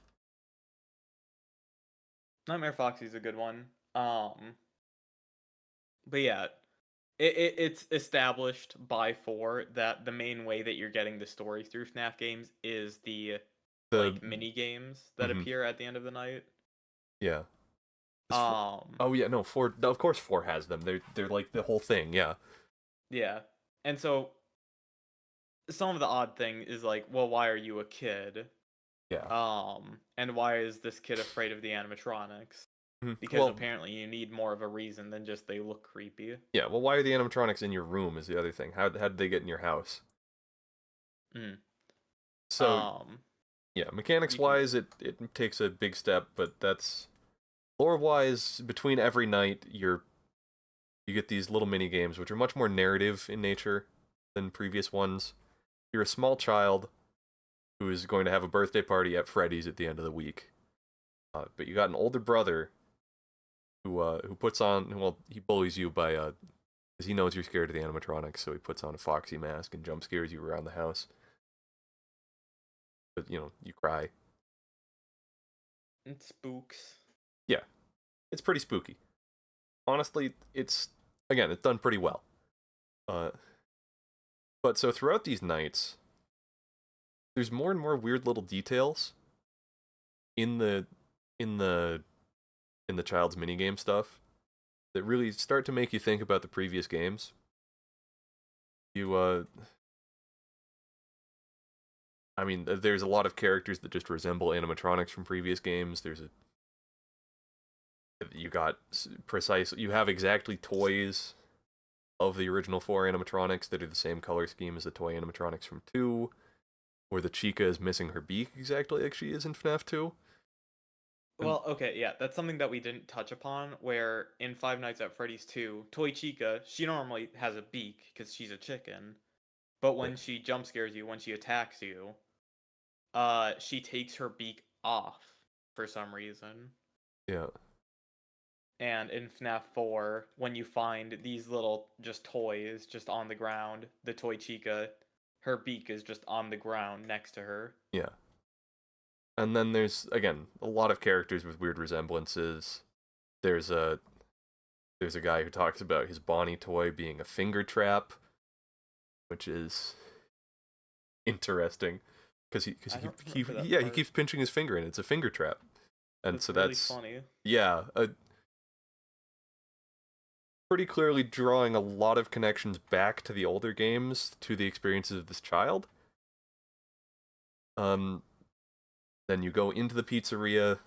Nightmare Foxy's a good one. But yeah, it's established by 4 that the main way that you're getting the story through FNAF games is the like mini games that appear at the end of the night. Yeah. Oh yeah, no, 4. No, of course 4 has them. They're like the whole thing. Yeah. Yeah. And so some of the odd thing is like, well, why are you a kid? Yeah. And why is this kid afraid of the animatronics? Because Well, apparently you need more of a reason than just they look creepy. yeah. Well, why are the animatronics in your room? Is the other thing. How did they get in your house? Mm. So Um, yeah, mechanics you can. wise, it takes a big step, but that's lore wise. Between every night, you get these little mini games, which are much more narrative in nature than previous ones. You're a small child who is going to have a birthday party at Freddy's at the end of the week, but you got an older brother who puts on, well, he bullies you by because he knows you're scared of the animatronics, so he puts on a foxy mask and jump scares you around the house. But you cry. It spooks. Yeah, it's pretty spooky. Honestly, it's done pretty well. Uh, but so throughout these nights, there's more and more weird little details in the in the child's minigame stuff that really start to make you think about the previous games. You I mean, there's a lot of characters that just resemble animatronics from previous games. You have exactly toys of the original 4 animatronics that are the same color scheme as the toy animatronics from 2, where the Chica is missing her beak exactly like she is in FNAF 2. And Well, okay, yeah, that's something that we didn't touch upon. Where in Five Nights at Freddy's 2, Toy Chica, she normally has a beak because she's a chicken. But yeah, when she jump scares you, when she attacks you, she takes her beak off for some reason. yeah, And in FNAF 4, when you find these little just toys just on the ground, the Toy Chica, her beak is just on the ground next to her. yeah. And then there's again a lot of characters with weird resemblances. There's a there's a guy who talks about his Bonnie toy being a finger trap, which is interesting because I don't remember that he part. keeps pinching his finger and it's a finger trap, and That's so really that's funny. yeah, pretty clearly drawing a lot of connections back to the older games to the experiences of this child. Um, then you go into the pizzeria,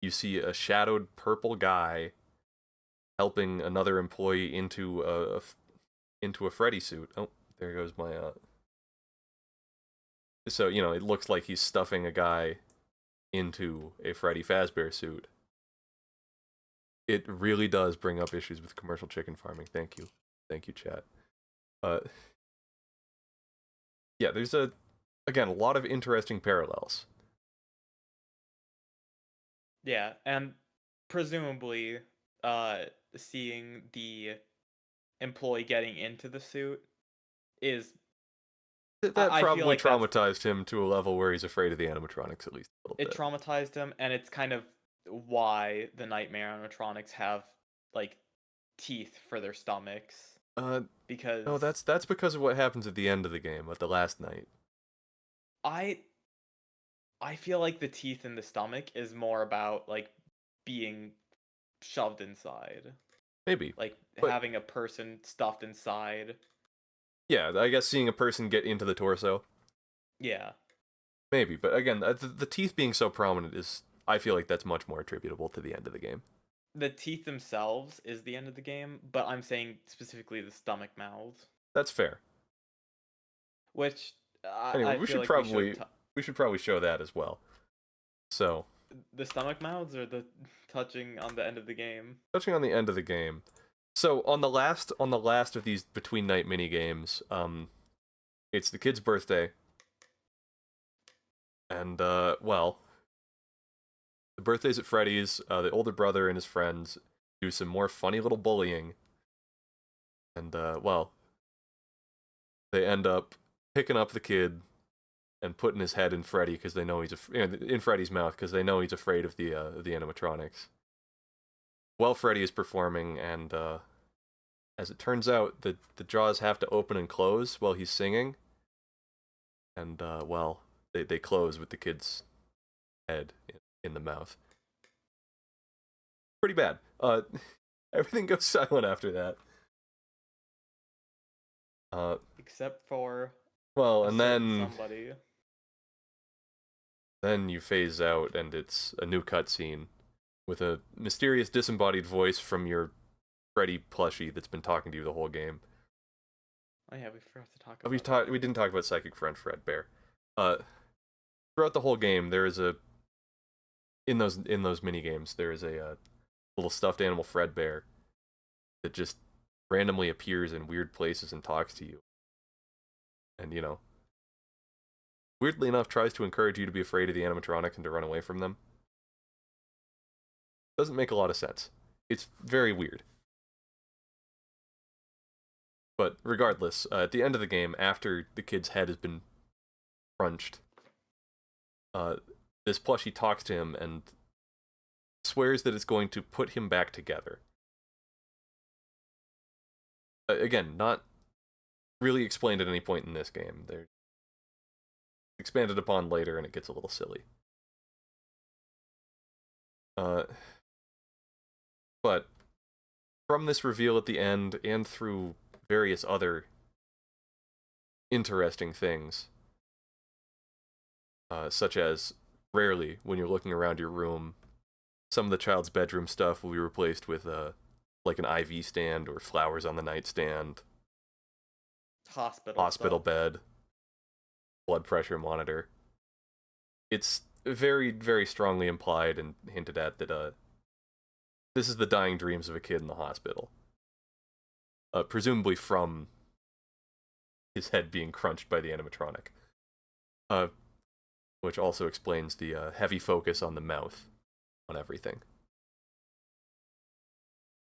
you see a shadowed purple guy helping another employee into a Freddy suit. Oh, there goes my So, it looks like he's stuffing a guy into a Freddy Fazbear suit. It really does bring up issues with commercial chicken farming. Thank you. Thank you, chat. Uh, yeah, there's again, a lot of interesting parallels. Yeah, and presumably, uh, seeing the employee getting into the suit is, That I feel probably like that's, traumatized him to a level where he's afraid of the animatronics at least a little it bit. traumatized him, and it's kind of why the Nightmare animatronics have, like, teeth for their stomachs. Uh, no, Because that's because of what happens at the end of the game, at the last night. I I feel like the teeth in the stomach is more about, like, being shoved inside. Maybe. Like, But having a person stuffed inside. yeah, I guess seeing a person get into the torso. Yeah. Maybe, but again, the teeth being so prominent is, I feel like that's much more attributable to the end of the game. The teeth themselves is the end of the game, but I'm saying specifically the stomach mouths, That's fair. which Anyway, I feel like we should we should probably show that as well. So, the stomach mouths or the touching on the end of the game. touching on the end of the game. So on the last of these between night mini games, it's the kid's birthday, and well, the birthday's at Freddy's. The older brother and his friends do some more funny little bullying, and well, they end up picking up the kid and putting his head in Freddy because they know in Freddy's mouth because they know he's afraid of the animatronics. While Freddy is performing, and as it turns out, the jaws have to open and close while he's singing, and well, they close with the kid's head in the mouth. pretty bad. Everything goes silent after that. Except for Well, a and certain then somebody. you phase out, and it's a new cutscene with a mysterious disembodied voice from your Freddy plushie that's been talking to you the whole game. Oh yeah, we forgot to talk about that. We didn't talk about Psychic Friend Fredbear. Throughout the whole game, there is in those mini games there is a little stuffed animal Fredbear that just randomly appears in weird places and talks to you. And weirdly enough, tries to encourage you to be afraid of the animatronic and to run away from them. Doesn't make a lot of sense. It's very weird. But regardless, at the end of the game, after the kid's head has been crunched, this plushie talks to him and swears that it's going to put him back together. Again, not really explained at any point in this game. They're expanded upon later, and it gets a little silly. But from this reveal at the end, and through various other interesting things, such as rarely, when you're looking around your room, some of the child's bedroom stuff will be replaced with like an IV stand or flowers on the nightstand, hospital bed, blood pressure monitor. It's very, very strongly implied and hinted at that this is the dying dreams of a kid in the hospital. Presumably from his head being crunched by the animatronic. Which also explains the heavy focus on the mouth on everything.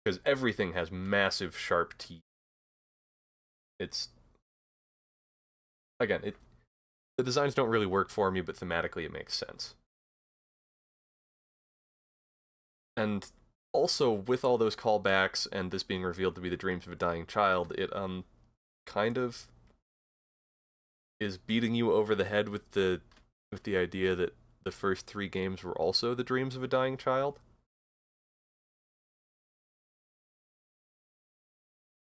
Because everything has massive, sharp teeth. It's... Again, the designs don't really work for me, but thematically it makes sense. And also, with all those callbacks and this being revealed to be the dreams of a dying child, it kind of is beating you over the head with the idea that the first 3 games were also the dreams of a dying child.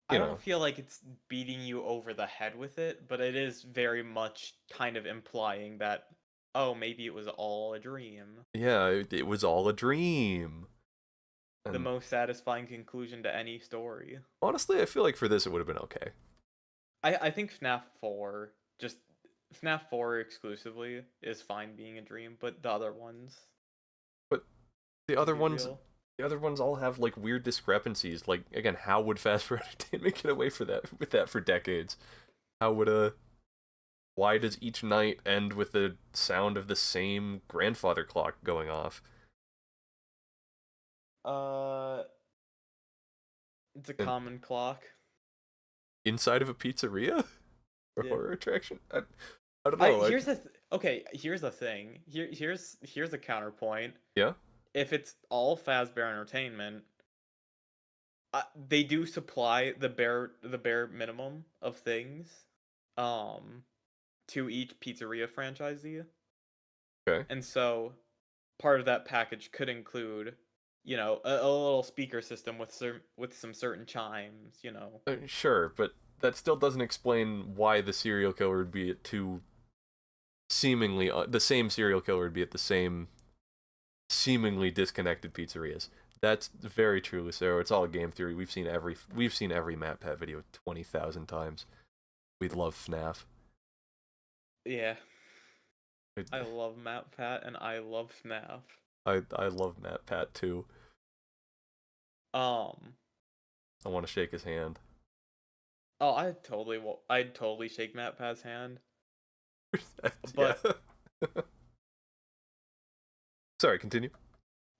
I don't feel like it's beating you over the head with it, but it is very much kind of implying that, oh, maybe it was all a dream. Yeah, it was all a dream. The most satisfying conclusion to any story. Honestly, I feel like for this it would have been okay. I think FNAF 4 exclusively is fine being a dream, but the other ones. But the other ones all have like weird discrepancies. Like again, how would Fast Food Entertainment get away with that for decades? How would why does each night end with the sound of the same grandfather clock going off? It's a common clock. Inside of a pizzeria? Or Yeah. horror attraction? I don't know. Here's the thing. Here's a counterpoint. Yeah? If it's all Fazbear Entertainment, they do supply the bare minimum of things, to each pizzeria franchisee. Okay. And so, part of that package could include, a little speaker system with some certain chimes. Sure, but that still doesn't explain why the serial killer would be at two seemingly the same serial killer would be at the same seemingly disconnected pizzerias. That's very true, Lucero. It's all game theory. We've seen every MatPat video 20,000 times. We love FNAF. Yeah. I love MatPat and I love FNAF. I love MatPat too. I want to shake his hand. Oh, I'd totally shake MatPat's hand. But sorry, continue.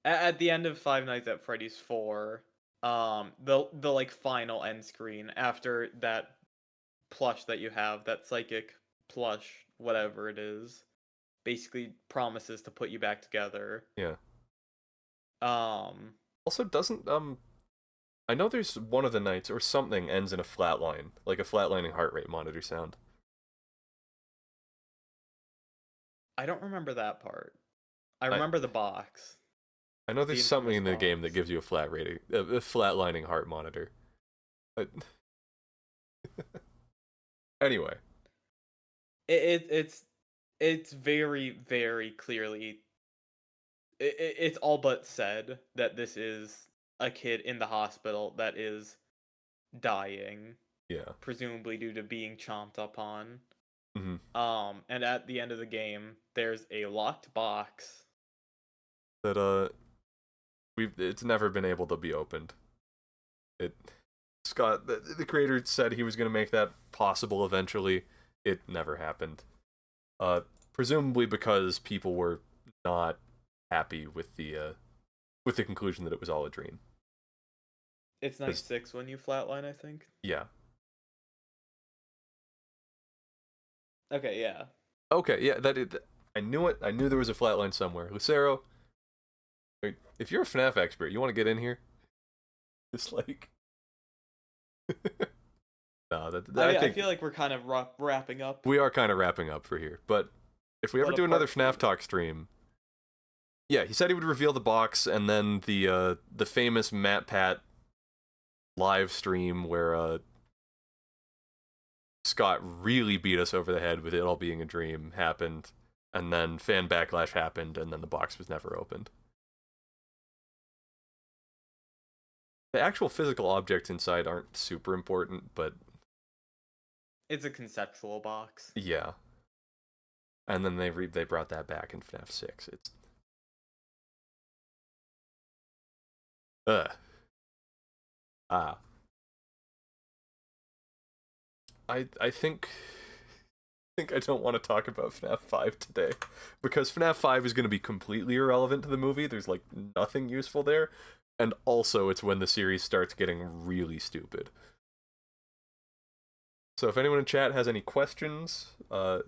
At the end of Five Nights at Freddy's 4, the like final end screen after that plush that you have, that psychic plush, whatever it is, basically promises to put you back together. Yeah. Also, doesn't I know there's one of the nights or something ends in a flatline, like a flatlining heart rate monitor sound. I don't remember that part. I remember the box. I know there's something infamous in the game that box. gives you a flat rating, a flatlining heart monitor. But anyway, It's very, very clearly it's all but said that this is a kid in the hospital that is dying, yeah. presumably due to being chomped upon. Hmm. And at the end of the game, there's a locked box. That it's never been able to be opened. It Scott, the creator, said he was going to make that possible eventually. It never happened. Uh, Presumably because people were not happy with the conclusion that it was all a dream. It's night 6 when you flatline, I think. Yeah. Okay, yeah. Okay, yeah, I knew it. I knew there was a flatline somewhere. Lucero, if you're a FNAF expert, you want to get in here? It's like, no, I feel like we're kind of wrapping up. we are kind of wrapping up for here. But if we ever But do another apart FNAF talk stream, yeah, he said he would reveal the box, and then the famous Matt Pat live stream where Scott really beat us over the head with it all being a dream happened, and then fan backlash happened, and then the box was never opened. The actual physical objects inside aren't super important, but it's a conceptual box. yeah. And then they brought that back in FNAF 6. It's ah. I think I don't want to talk about FNAF 5 today because FNAF 5 is going to be completely irrelevant to the movie. There's like nothing useful there, and also it's when the series starts getting really stupid. So if anyone in chat has any questions, the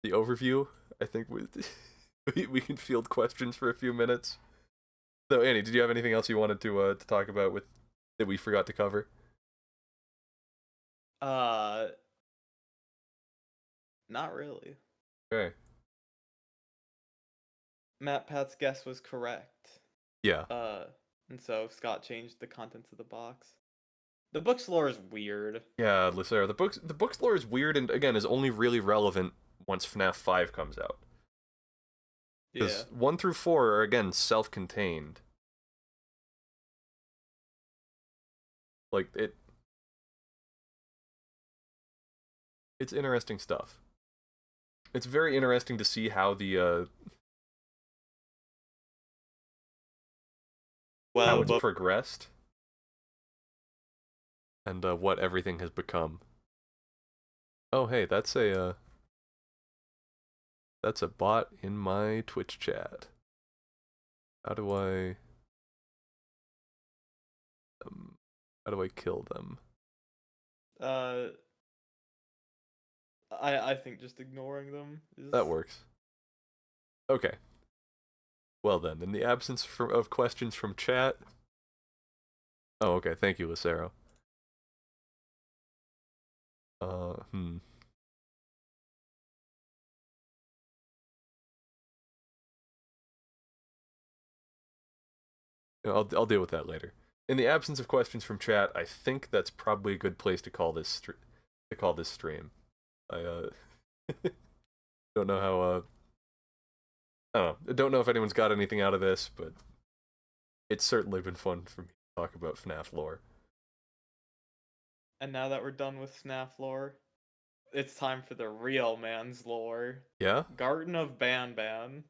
overview, I think we can field questions for a few minutes. So Annie, did you have anything else you wanted to talk about with that we forgot to cover? Not really. Okay. Matt Pat's guess was correct. Yeah. And so Scott changed the contents of the box. The book's lore is weird. Yeah, Lucero. The book's lore is weird and again is only really relevant once FNAF 5 comes out. Because 1 through 4 are again self-contained. Like it's interesting stuff. It's very interesting to see how how it's progressed and what everything has become. Oh hey, that's a bot in my Twitch chat. How do I kill them? I think just ignoring them is... That works. Okay. Well then, in the absence of questions from chat... Oh, okay, thank you, Lucero. I'll deal with that later. In the absence of questions from chat, I think that's probably a good place to call this stream. I don't know how I don't know. I don't know if anyone's got anything out of this, but it's certainly been fun for me to talk about FNAF lore. And now that we're done with FNAF lore, it's time for the real man's lore. Yeah? Garden of Banban.